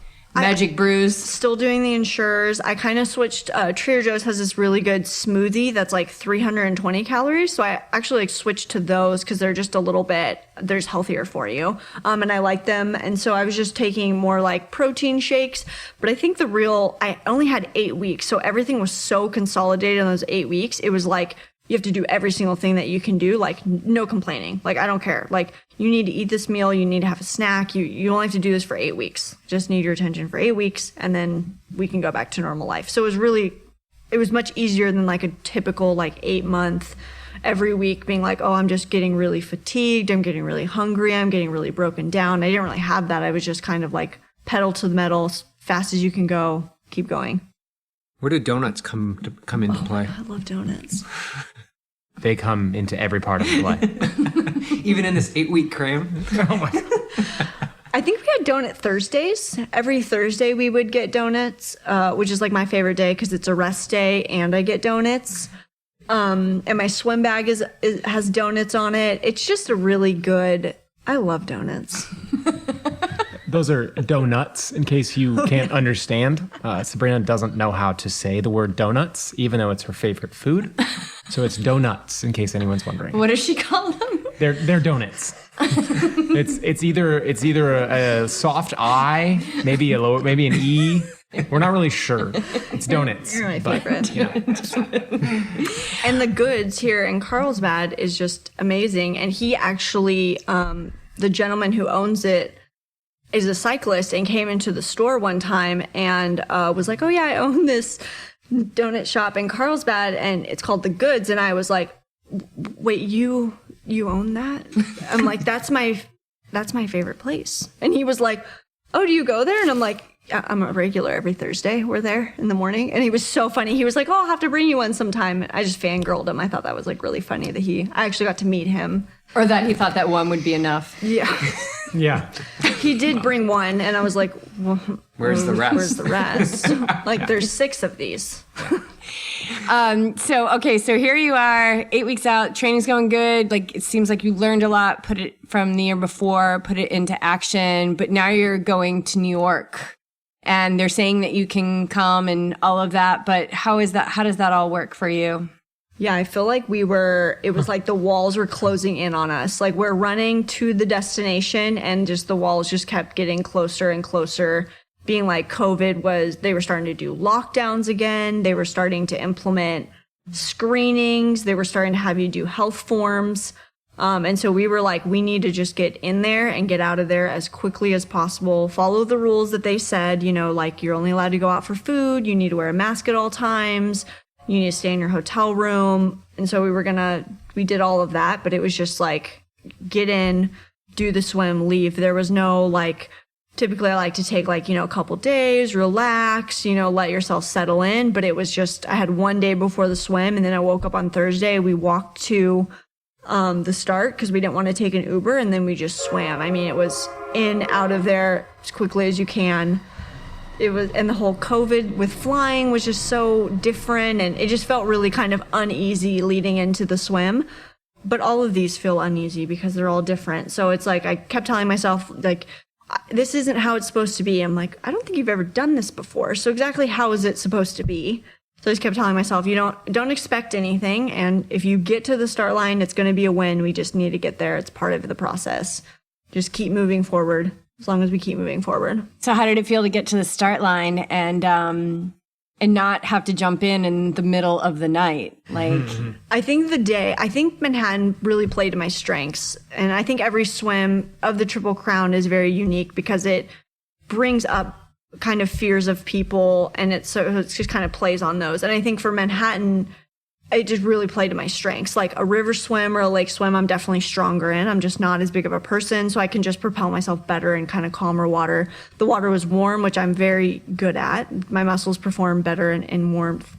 brews? Still doing the Ensures. I kind of switched. Trader Joe's has this really good smoothie that's like 320 calories. So I actually like switched to those because they're just a little bit, there's healthier for you. And I like them. And so I was just taking more like protein shakes. But I think I only had 8 weeks. So everything was so consolidated in those 8 weeks. It was like, you have to do every single thing that you can do. Like no complaining. Like, I don't care. Like, you need to eat this meal. You need to have a snack. You only have to do this for 8 weeks. Just need your attention for 8 weeks. And then we can go back to normal life. So it was much easier than like a typical like 8-month every week being like, oh, I'm just getting really fatigued. I'm getting really hungry. I'm getting really broken down. I didn't really have that. I was just kind of like pedal to the metal, as fast as you can go, keep going. Where do donuts come into play? I love donuts. They come into every part of the play. Even in this 8-week cram? Oh my God. I think we had donut Thursdays. Every Thursday we would get donuts, which is like my favorite day because it's a rest day and I get donuts. And my swim bag has donuts on it. It's just a really good. I love donuts. Those are donuts, in case you can't understand. Sabrina doesn't know how to say the word donuts, even though it's her favorite food. So it's donuts, in case anyone's wondering. What does she call them? They're donuts. It's either a soft I, maybe an E. We're not really sure. It's donuts. You're my but, favorite. you know. And the goods here in Carlsbad is just amazing. And he actually, the gentleman who owns it, is a cyclist and came into the store one time and was like, oh yeah, I own this donut shop in Carlsbad and it's called The Goods. And I was like, wait, you own that? I'm like, that's my favorite place. And he was like, oh, do you go there? And I'm like, I'm a regular every Thursday. We're there in the morning. And he was so funny. He was like, oh, I'll have to bring you one sometime. I just fangirled him. I thought that was like really funny that I actually got to meet him. Or that he thought that one would be enough. Yeah. Yeah. He did bring one. And I was like, well, Where's the rest? Where's the rest? Like, there's 6 of these. So here you are, 8 weeks out, training's going good. Like, it seems like you learned a lot, put it from the year before, put it into action, but now you're going to New York and they're saying that you can come and all of that. But how does that all work for you? Yeah, I feel like it was like the walls were closing in on us. Like, we're running to the destination and just the walls just kept getting closer and closer. Being like they were starting to do lockdowns again. They were starting to implement screenings. They were starting to have you do health forms. And so we were like, we need to just get in there and get out of there as quickly as possible. Follow the rules that they said, like you're only allowed to go out for food. You need to wear a mask at all times. You need to stay in your hotel room. And so we did all of that, but it was just like, get in, do the swim, leave. There was no like, typically I like to take like, a couple days, relax, let yourself settle in. But it was just, I had one day before the swim and then I woke up on Thursday. We walked to the start because we didn't want to take an Uber and then we just swam. I mean, it was in, out of there as quickly as you can. And the whole COVID with flying was just so different and it just felt really kind of uneasy leading into the swim. But all of these feel uneasy because they're all different. So it's like, I kept telling myself like, this isn't how it's supposed to be. I'm like, I don't think you've ever done this before. So exactly how is it supposed to be? So I just kept telling myself, don't expect anything. And if you get to the start line, it's going to be a win. We just need to get there. It's part of the process. Just keep moving forward as long as we keep moving forward. So how did it feel to get to the start line and not have to jump in the middle of the night? Like, I think Manhattan really played to my strengths. And I think every swim of the Triple Crown is very unique because it brings up kind of fears of people and it just kind of plays on those. And I think for Manhattan, it just really played to my strengths. Like a river swim or a lake swim, I'm definitely stronger in. I'm just not as big of a person, so I can just propel myself better in kind of calmer water. The water was warm, which I'm very good at. My muscles perform better in warmth.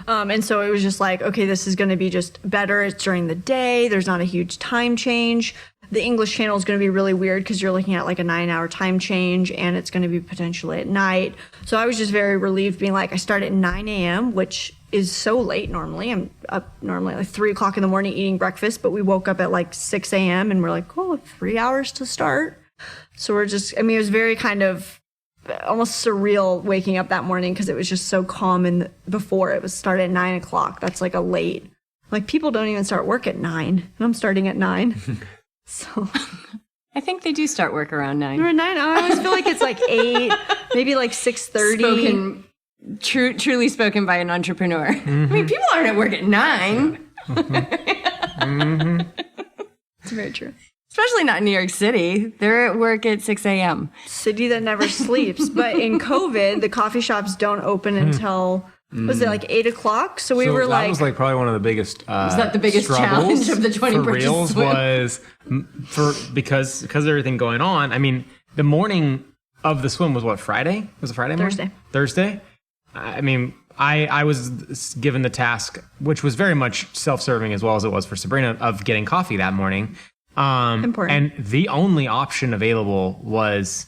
And so it was just like, okay, this is going to be just better. It's during the day. There's not a huge time change. The English Channel is going to be really weird because you're looking at like a 9-hour time change and it's going to be potentially at night. So I was just very relieved being like, I start at 9 a.m., which is so late normally. I'm up normally like 3 o'clock in the morning eating breakfast, but we woke up at like 6 a.m. and we're like, oh, 3 hours to start. So it was very kind of almost surreal waking up that morning because it was just so calm. And before it was started at 9 o'clock. That's like a late, like people don't even start work at 9 and I'm starting at 9. So I think they do start work around 9. Or 9. I always feel like it's like 8, maybe like 6:30. Truly spoken by an entrepreneur. I mean, people aren't at work at 9. It's very true. Especially not in New York City. They're at work at 6 a.m. City that never sleeps. But in COVID, the coffee shops don't open until, was it like 8 o'clock? So we were like... That was like probably one of the biggest Was that the biggest challenge of the 20 for bridges reals swim? was because of everything going on. I mean, the morning of the swim was what, Friday? Was it Friday morning? Thursday. I mean, I was given the task, which was very much self-serving as well as it was for Sabrina, of getting coffee that morning. Important. And the only option available was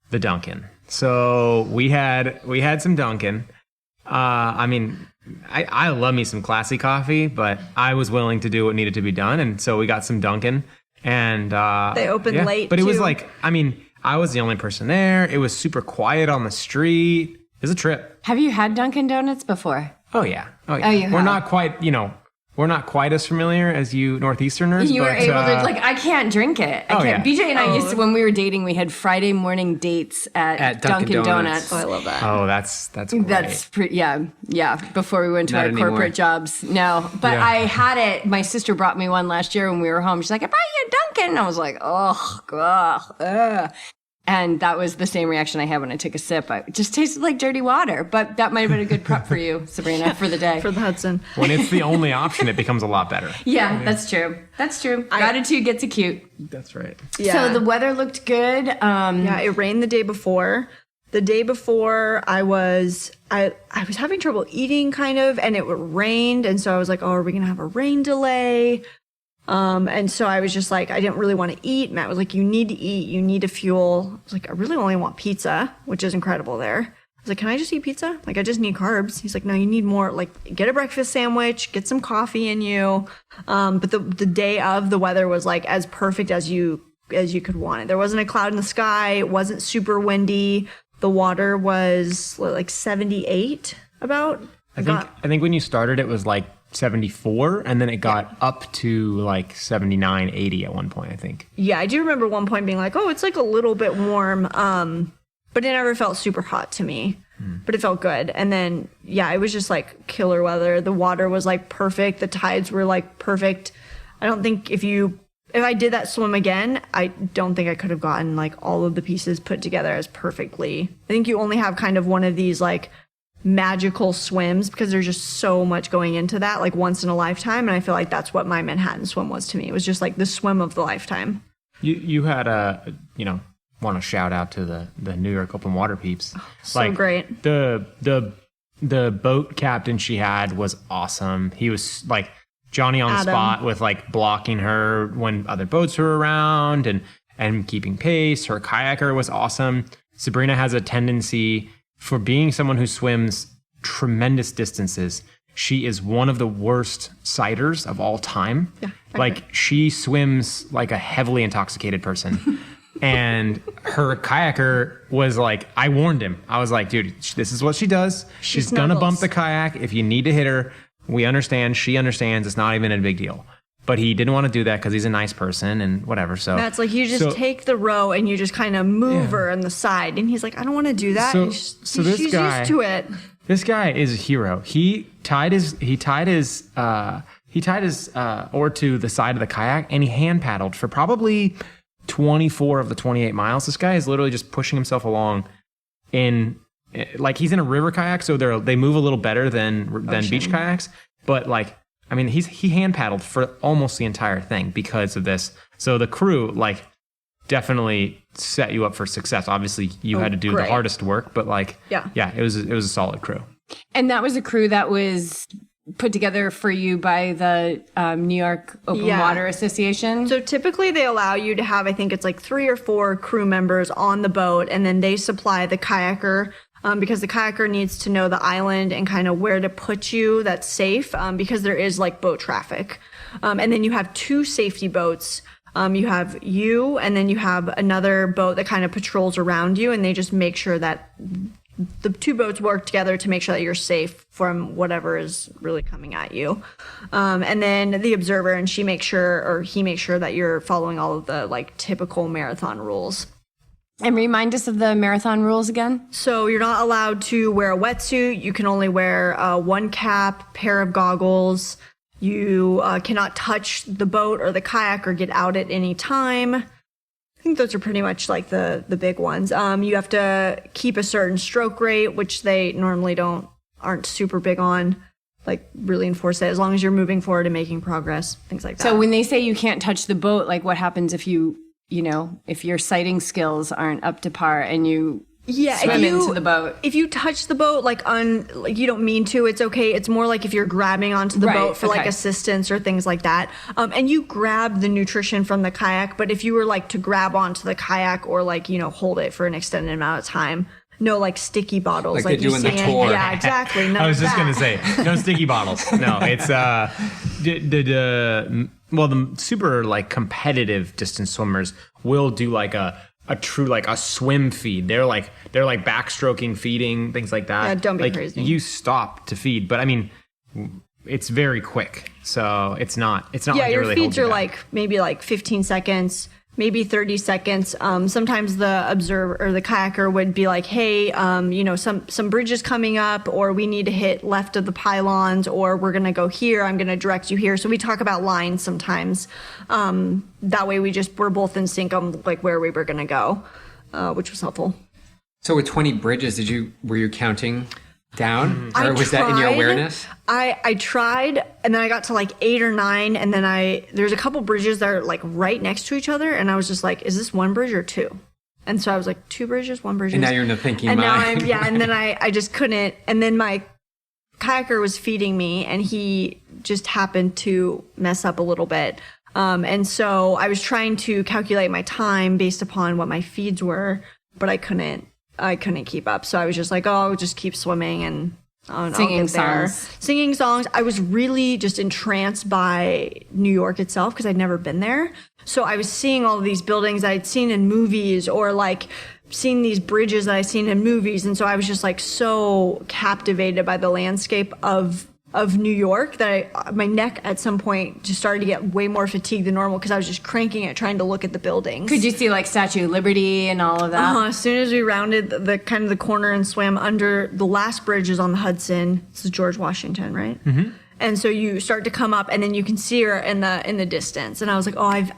the Dunkin'. So we had some Dunkin'. I mean, I love me some classy coffee, but I was willing to do what needed to be done, and so we got some Dunkin'. And they opened late, but it was too. like, I mean, I was the only person there. It was super quiet on the street. It was a trip. Have you had Dunkin' Donuts before? Oh yeah. Oh, you We're have? not quite, we're not quite as familiar as you Northeasterners. You were but, able to, like, I can't drink it. I can't. yeah. BJ and I used to, when we were dating, we had Friday morning dates at Dunkin' Dunkin' Donuts. Donuts. Oh, I love that. Oh, that's great. That's pretty, yeah. Before we went to Not our anymore. corporate jobs. No, but Yeah. I had it. My sister brought me one last year when we were home. She's like, I brought you a Dunkin'. And I was like, ugh. And that was the same reaction I had when I took a sip. It just tasted like dirty water. But that might have been a good prep for you, Sabrina, for the day. For the Hudson. When it's the only option, it becomes a lot better. Yeah, that's true. That's true. Gratitude gets acute. That's right. Yeah. So the weather looked good. Yeah, it rained the day before. The day before, I was having trouble eating kind of, and it rained. And so I was like, oh, are we going to have a rain delay? And so I was just like, I didn't really want to eat. Matt was like, you need to eat. You need to fuel. I was like, I really only want pizza, which is incredible there. I was like, can I just eat pizza? Like, I just need carbs. He's like, no, you need more. Like, get a breakfast sandwich, get some coffee in you. But the day of, the weather was like as perfect as you could want it. There wasn't a cloud in the sky. It wasn't super windy. The water was like 78 about. I think when you started, it was like 74, and then it got up to like 79, 80 at one point, I think. Yeah, I do remember one point being like, oh, it's like a little bit warm, but it never felt super hot to me. But it felt good. And then, yeah, it was just like killer weather. The water was like perfect. The tides were like perfect. I don't think if I did that swim again, I don't think I could have gotten like all of the pieces put together as perfectly. I think you only have kind of one of these like magical swims because there's just so much going into that, like once in a lifetime. And I feel like that's what my Manhattan swim was to me. It was just like the swim of the lifetime. You had want to shout out to the New York Open Water peeps. So like, great. The boat captain she had was awesome. He was like Johnny on the spot with like blocking her when other boats were around and keeping pace. Her kayaker was awesome. Sabrina has a tendency for being someone who swims tremendous distances. She is one of the worst siders of all time. Yeah, like she swims like a heavily intoxicated person. And her kayaker was like, I warned him. I was like, dude, this is what she does. She's going to bump the kayak. If you need to hit her, we understand. She understands. It's not even a big deal. But he didn't want to do that because he's a nice person and whatever. So that's like, you just take the row and you just kind of move her on the side. And he's like, I don't want to do that. So this guy, used to it. This guy is a hero. He tied his oar to the side of the kayak and he hand paddled for probably 24 of the 28 miles. This guy is literally just pushing himself along in, like, he's in a river kayak, so they move a little better than beach kayaks. But like, I mean, he hand paddled for almost the entire thing because of this. So the crew like definitely set you up for success. Obviously, you had to do the hardest work, but like, yeah, it was a solid crew. And that was a crew that was put together for you by the New York Open Water Association? So typically they allow you to have, I think it's like 3 or 4 crew members on the boat, and then they supply the kayaker because the kayaker needs to know the island and kind of where to put you that's safe because there is like boat traffic. And then you have 2 safety boats. You have you, and then you have another boat that kind of patrols around you, and they just make sure that the 2 boats work together to make sure that you're safe from whatever is really coming at you. And then the observer, and he makes sure that you're following all of the like typical marathon rules. And remind us of the marathon rules again. So you're not allowed to wear a wetsuit. You can only wear 1 cap, pair of goggles. You cannot touch the boat or the kayak or get out at any time. I think those are pretty much like the big ones. You have to keep a certain stroke rate, which they normally aren't super big on, like really enforce it as long as you're moving forward and making progress, things like that. So when they say you can't touch the boat, like what happens if if your sighting skills aren't up to par and you swim into the boat? If you touch the boat, like you don't mean to, it's okay. It's more like if you're grabbing onto the boat for like assistance or things like that. And you grab the nutrition from the kayak, but if you were like to grab onto the kayak or like, hold it for an extended amount of time, no like sticky bottles like they do in the tour. Yeah, exactly. I was just going to say, no sticky bottles. No, it's the super like competitive distance swimmers will do like a true like a swim feed. They're like backstroking, feeding, things like that. Yeah, don't be like, crazy. You stop to feed, but I mean, it's very quick, so it's not. Yeah, like your really feeds are like maybe like 15 seconds, maybe 30 seconds. Sometimes the observer or the kayaker would be like, hey, some bridges coming up, or we need to hit left of the pylons, or we're going to go here. I'm going to direct you here. So we talk about lines sometimes. That way we're both in sync on like where we were going to go, which was helpful. So with 20 bridges, were you counting down? Or was that in your awareness? I tried, and then I got to like 8 or 9, and then there's a couple bridges that are like right next to each other, and I was just like, is this one bridge or 2? And so I was like, 2 bridges, 1 bridge. And now you're in the thinking and mind. And then I just couldn't. And then my kayaker was feeding me, and he just happened to mess up a little bit. And so I was trying to calculate my time based upon what my feeds were, but I couldn't keep up. So I was just like, oh, I'll just keep swimming and Singing I'll get there. songs. Singing songs. I was really just entranced by New York itself because I'd never been there. So I was seeing all of these buildings I'd seen in movies, or like seeing these bridges that I'd seen in movies. And so I was just like so captivated by the landscape of New York that my neck at some point just started to get way more fatigued than normal because I was just cranking it trying to look at the buildings. Could you see like Statue of Liberty and all of that? As soon as we rounded the kind of the corner and swam under the last bridge is on the Hudson. This is George Washington, right? Mm-hmm. And so you start to come up, and then you can see her in the distance. And I was like, oh, I've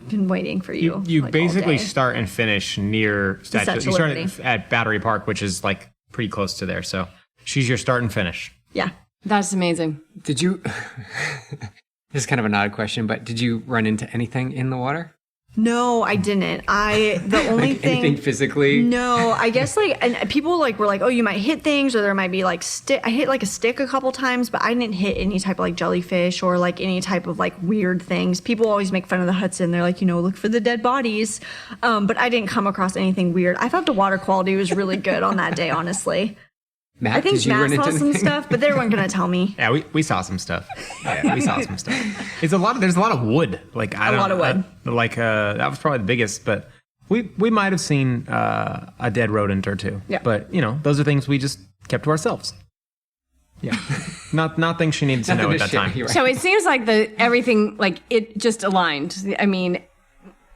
been waiting for you. You like, basically all day. start and finish near Statue of You start Liberty. at Battery Park, which is like pretty close to there. So she's your start and finish. Yeah. That's amazing. Did you, this is kind of an odd question, but did you run into anything in the water? No, I didn't. The only Like thing. anything physically? No, I guess like, and people like were like, oh, you might hit things, or there might be like I hit like a stick a couple times, but I didn't hit any type of like jellyfish or like any type of like weird things. People always make fun of the Hudson. They're like, look for the dead bodies. But I didn't come across anything weird. I thought the water quality was really good on that day, honestly. Matt, I think did you Matt run into saw some anything? stuff, but they weren't going to tell me. Yeah, we saw some stuff. Yeah, we saw some stuff. There's a lot of wood. Like A lot of wood. That was probably the biggest, but we might have seen a dead rodent or two. Yeah. But those are things we just kept to ourselves. Yeah. not things she needed to know Nothing at to that share, time. you're right. So it seems like everything, like it just aligned. I mean,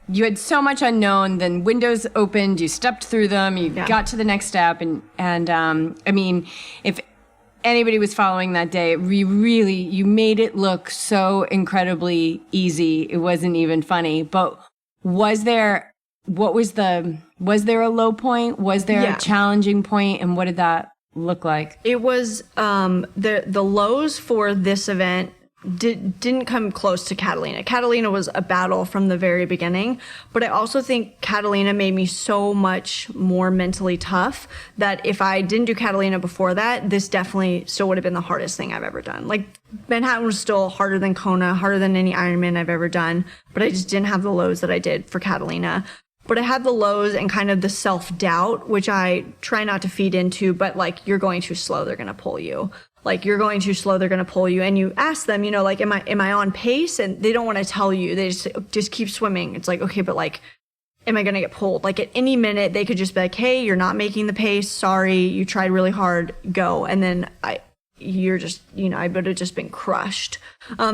you had so much unknown, then windows opened, you stepped through them, you got to the next step. And I mean, if anybody was following that day, you made it look so incredibly easy. It wasn't even funny. But was there a low point? Was there Yeah. a challenging point? And what did that look like? It was the lows for this event didn't come close to Catalina. Catalina was a battle from the very beginning, but I also think Catalina made me so much more mentally tough that if I didn't do Catalina before that, this definitely still would have been the hardest thing I've ever done. Like Manhattan was still harder than Kona, harder than any Ironman I've ever done, but I just didn't have the lows that I did for Catalina. But I had the lows and kind of the self-doubt, which I try not to feed into, but like, you're going too slow, they're going to pull you. Like, you're going too slow, they're going to pull you. And you ask them, like, am I on pace? And they don't want to tell you. They just keep swimming. It's like, okay, but like, am I going to get pulled? Like at any minute, they could just be like, hey, you're not making the pace. Sorry, you tried really hard. Go. And then I would have just been crushed.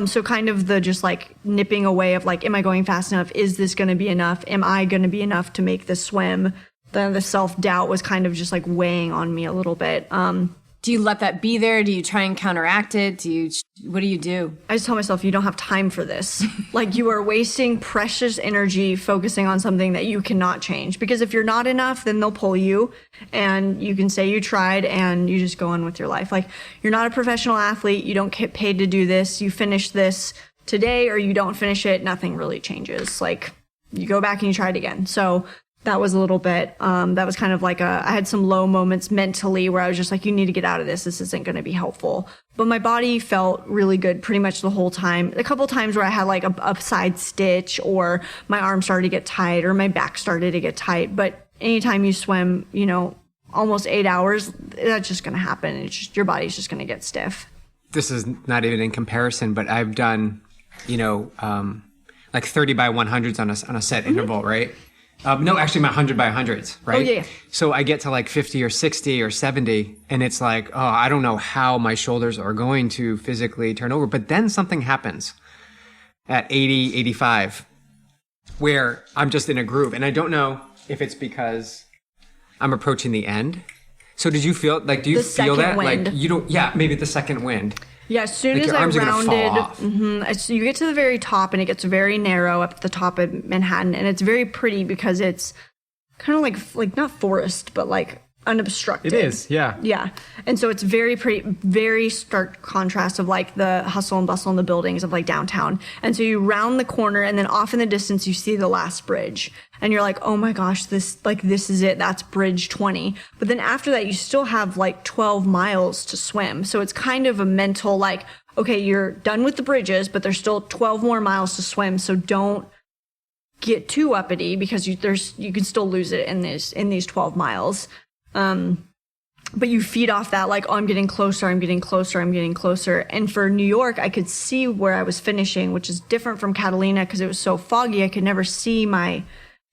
So kind of the just like nipping away of like, am I going fast enough? Is this going to be enough? Am I going to be enough to make this swim? Then the self-doubt was kind of just like weighing on me a little bit. Do you let that be there? Do you try and counteract it? What do you do? I just tell myself, you don't have time for this. Like, you are wasting precious energy focusing on something that you cannot change. Because if you're not enough, then they'll pull you and you can say you tried and you just go on with your life. Like, you're not a professional athlete. You don't get paid to do this. You finish this today or you don't finish it. Nothing really changes. Like, you go back and you try it again. So that was a little bit, that was kind of like I had some low moments mentally where I was just like, you need to get out of this. This isn't going to be helpful. But my body felt really good pretty much the whole time. A couple of times where I had like a side stitch or my arm started to get tight or my back started to get tight. But anytime you swim, almost 8 hours, that's just going to happen. It's just, your body's just going to get stiff. This is not even in comparison, but I've done, like 30 by 100s on a set interval, right? No, actually my 100 by 100s, right? Oh, yeah. So I get to like 50 or 60 or 70 and it's like, oh, I don't know how my shoulders are going to physically turn over. But then something happens at 80, 85 where I'm just in a groove. And I don't know if it's because I'm approaching the end. So did you feel, like, do you The feel that? second wind. Like, you don't, yeah, maybe the second wind. Yeah, as soon Like as your I arms are gonna fall rounded, off. so you get to the very top and it gets very narrow up at the top of Manhattan, and it's very pretty because it's kind of like not forest, but like unobstructed. It is, yeah. Yeah, and so it's very pretty, very stark contrast of like the hustle and bustle in the buildings of like downtown. And so you round the corner, and then off in the distance you see the last bridge, and you're like, oh my gosh, this is it. That's bridge 20. But then after that, you still have like 12 miles to swim. So it's kind of a mental like, okay, you're done with the bridges, but there's still 12 more miles to swim. So don't get too uppity because you can still lose it in these 12 miles. But you feed off that like, oh, I'm getting closer. And for New York, I could see where I was finishing, which is different from Catalina because it was so foggy. I could never see my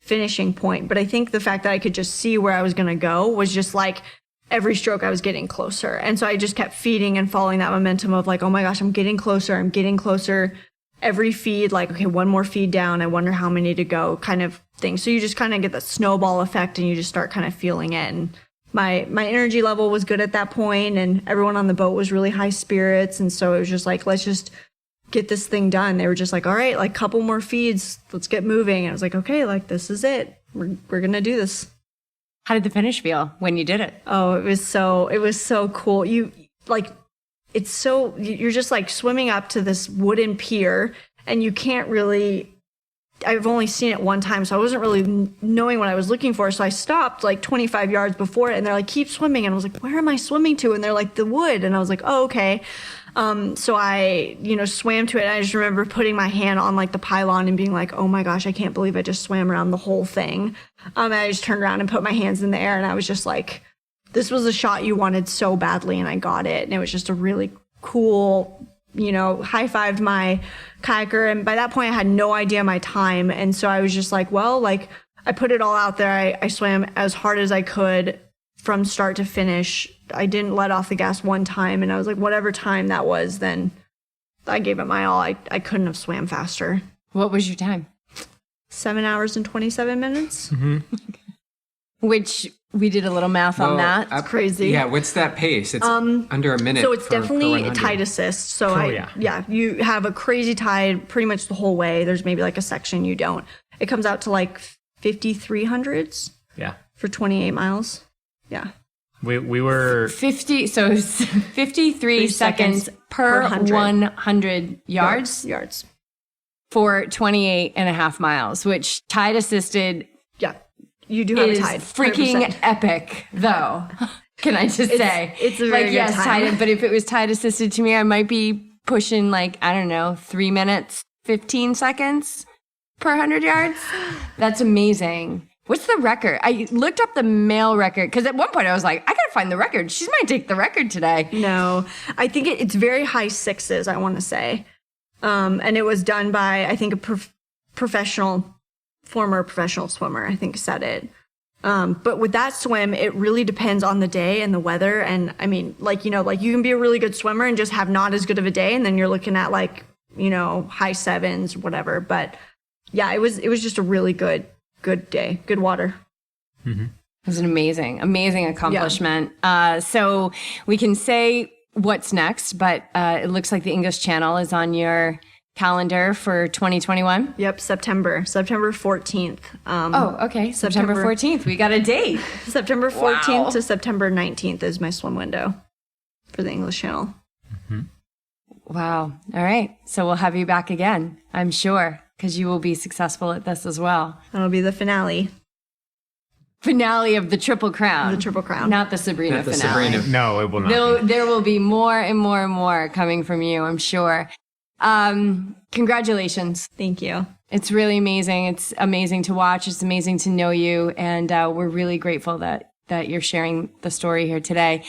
finishing point. But I think the fact that I could just see where I was going to go was just like every stroke I was getting closer. And so I just kept feeding and following that momentum of like, oh my gosh, I'm getting closer. Every feed, like, okay, one more feed down. I wonder how many to go kind of thing. So you just kind of get the snowball effect and you just start kind of feeling it. And my energy level was good at that point, and everyone on the boat was really high spirits. And so it was just like, let's just get this thing done. They were just like, all right, like couple more feeds, let's get moving. And I was like, okay, like this is it. We're going to do this. How did the finish feel when you did it? Oh, it was so cool. You're just like swimming up to this wooden pier, and you can't really, I've only seen it one time, so I wasn't really knowing what I was looking for. So I stopped like 25 yards before it, and they're like, keep swimming. And I was like, where am I swimming to? And they're like, the wood. And I was like, oh, okay. So I, swam to it. I just remember putting my hand on like the pylon and being like, oh my gosh, I can't believe I just swam around the whole thing. And I just turned around and put my hands in the air, and I was just like, this was a shot you wanted so badly, and I got it. And it was just a really cool, high-fived my kayaker. And by that point, I had no idea my time. And so I was just like, well, like, I put it all out there. I swam as hard as I could from start to finish. I didn't let off the gas one time. And I was like, whatever time that was, then I gave it my all. I couldn't have swam faster. What was your time? 7 hours and 27 minutes. Mm-hmm. Which we did a little math on that. It's crazy. Yeah, what's that pace? It's under a minute. So it's per definitely 100. tide assist. So you have a crazy tide pretty much the whole way. There's maybe like a section you don't. It comes out to like 5,300s. Yeah. For 28 miles. Yeah. We were 53 seconds per 100 yards for 28 and a half miles, which tide assisted. Yeah. You do have is a tide. Freaking 100%. Epic, though. Can I just say? It's a very good time. Tide, but if it was tide assisted to me, I might be pushing 3 minutes, 15 seconds per 100 yards. That's amazing. What's the record? I looked up the male record because at one point I was like, I gotta find the record. She might take the record today. No, I think it's very high sixes, I want to say. And it was done by, I think, a former professional swimmer, I think, said it. But with that swim, it really depends on the day and the weather. And I mean, you can be a really good swimmer and just have not as good of a day. And then you're looking at high sevens, whatever. But yeah, it was just a really good day, good water. Mm-hmm. It was an amazing accomplishment. Yeah. So we can say what's next, but it looks like the English Channel is on your calendar for 2021. Yep, September 14th. Okay. September 14th. We got a date. September 14th to September 19th is my swim window for the English Channel. Mm-hmm. Wow. All right. So we'll have you back again, I'm sure, because you will be successful at this as well. That'll be the finale. Finale of the Triple Crown. The Triple Crown. Not the Sabrina Not the finale. Sabrina. No, it will not. There will be more and more and more coming from you, I'm sure. Congratulations. Thank you. It's really amazing. It's amazing to watch. It's amazing to know you. And we're really grateful that you're sharing the story here today.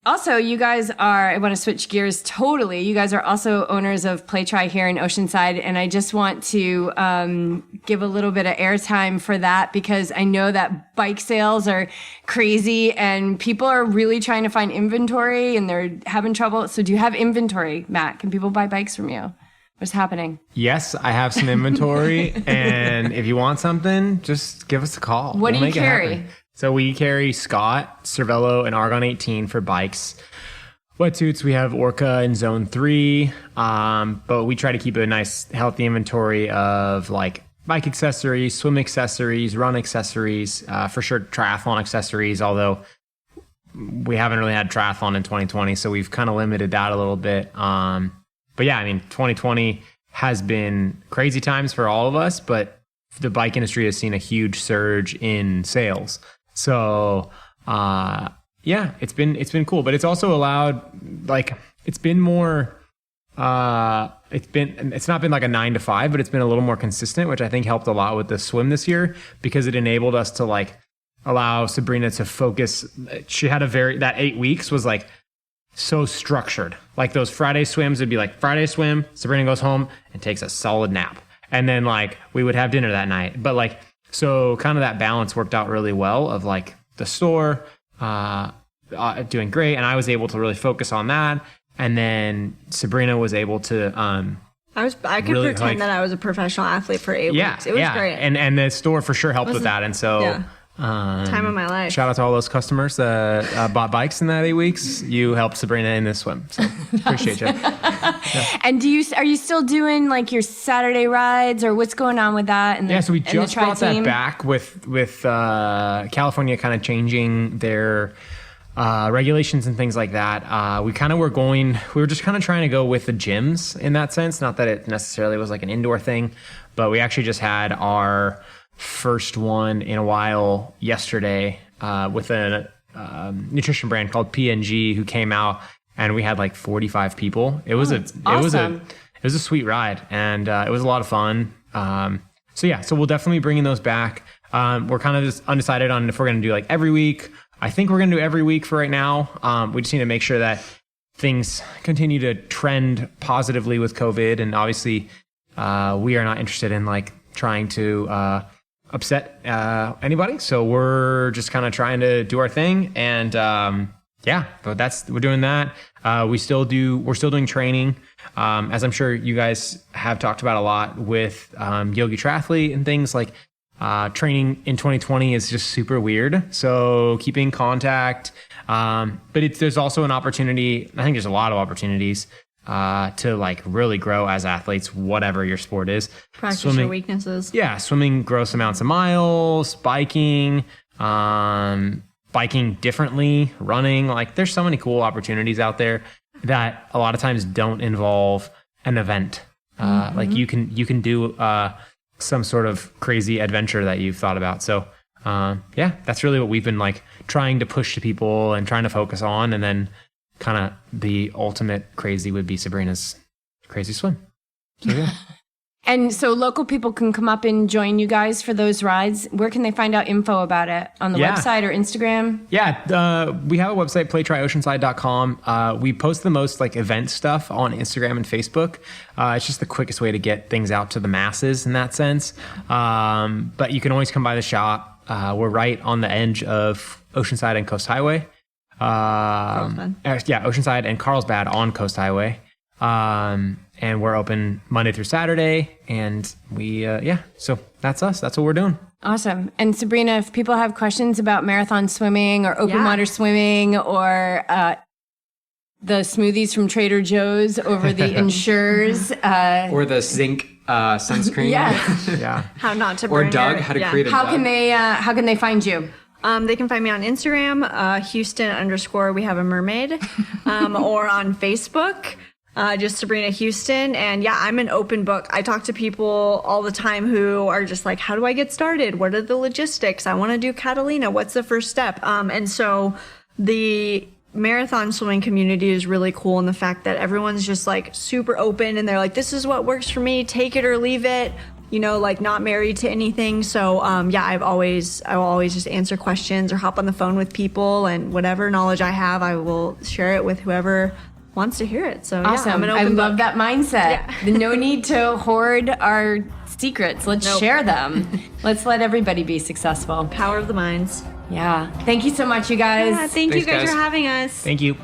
Also, you guys I want to switch gears totally. You guys are also owners of Play Try here in Oceanside. And I just want to give a little bit of airtime for that because I know that bike sales are crazy and people are really trying to find inventory and they're having trouble. So do you have inventory, Matt? Can people buy bikes from you? What's happening? Yes, I have some inventory. And if you want something, just give us a call. What do you carry? So we carry Scott, Cervelo, and Argon 18 for bikes. Wetsuits, we have Orca in Zone 3. But we try to keep a nice, healthy inventory of bike accessories, swim accessories, run accessories, for sure triathlon accessories, although we haven't really had triathlon in 2020, so we've kind of limited that a little bit. But yeah, I mean, 2020 has been crazy times for all of us, but the bike industry has seen a huge surge in sales. So yeah, it's been cool, but it's also allowed, like, it's been more. It's not been like a 9 to 5, but it's been a little more consistent, which I think helped a lot with the swim this year, because it enabled us to like allow Sabrina to focus. She had that 8 weeks was like so structured. Like those Friday swims would be like Friday swim, Sabrina goes home and takes a solid nap. And then like we would have dinner that night. But like, so kind of that balance worked out really well of like the store, doing great. And I was able to really focus on that. And then Sabrina was able to, I could really, pretend that I was a professional athlete for 8 weeks. It was great. And the store for sure helped with that. And so, time of my life. Shout out to all those customers that bought bikes in that 8 weeks. You helped Sabrina in this swim. So appreciate you. And are you still doing like your Saturday rides, or what's going on with that? So we just brought that back with California kind of changing their regulations and things like that. We were just kind of trying to go with the gyms in that sense. Not that it necessarily was like an indoor thing, but we actually just had our first one in a while yesterday with a nutrition brand called PNG, who came out, and we had like 45 people. It was awesome. It was a sweet ride, and it was a lot of fun. So we'll definitely be bringing those back. We're kind of just undecided on if we're going to do like every week. I think we're going to do every week for right now. We just need to make sure that things continue to trend positively with COVID. And obviously, we are not interested in like trying to upset anybody. So we're just kind of trying to do our thing. And but we're doing that. We're still doing training. As I'm sure you guys have talked about a lot with Yogi Triathlete and things like, training in 2020 is just super weird. So keeping contact, but there's also an opportunity. I think there's a lot of opportunities to like really grow as athletes, whatever your sport is. Practice your weaknesses. Yeah, swimming gross amounts of miles, biking, biking differently, running. Like there's so many cool opportunities out there that a lot of times don't involve an event. Like you can do some sort of crazy adventure that you've thought about. So that's really what we've been like trying to push to people and trying to focus on. And then kind of the ultimate crazy would be Sabrina's crazy swim. So yeah. And so local people can come up and join you guys for those rides. Where can they find out info about it? On the website or Instagram? Yeah, we have a website, playtryoceanside.com. We post the most like event stuff on Instagram and Facebook. It's just the quickest way to get things out to the masses in that sense. But you can always come by the shop. We're right on the edge of Oceanside and Coast Highway. Oceanside and Carlsbad on Coast Highway. And we're open Monday through Saturday, and so that's us. That's what we're doing. Awesome. And Sabrina, if people have questions about marathon swimming or open water swimming or the smoothies from Trader Joe's over the Ensures. Or the zinc sunscreen. Yeah. How not to Or burn Doug, your- how to yeah. create a How Doug. can they find you? They can find me on Instagram, Houston_ we have a mermaid, or on Facebook, just Sabrina Houston. And I'm an open book. I talk to people all the time who are just like, how do I get started? What are the logistics? I want to do Catalina. What's the first step? And so the marathon swimming community is really cool in the fact that everyone's just like super open, and they're like, this is what works for me. Take it or leave it. Like not married to anything. So, I will always just answer questions or hop on the phone with people, and whatever knowledge I have, I will share it with whoever wants to hear it. So Awesome. I'm an I open love book. that mindset. No need to hoard our secrets. Let's share them. Let's let everybody be successful. Power of the minds. Yeah. Thank you so much, you guys. Yeah, thank you Thanks, guys guys. for having us. Thank you.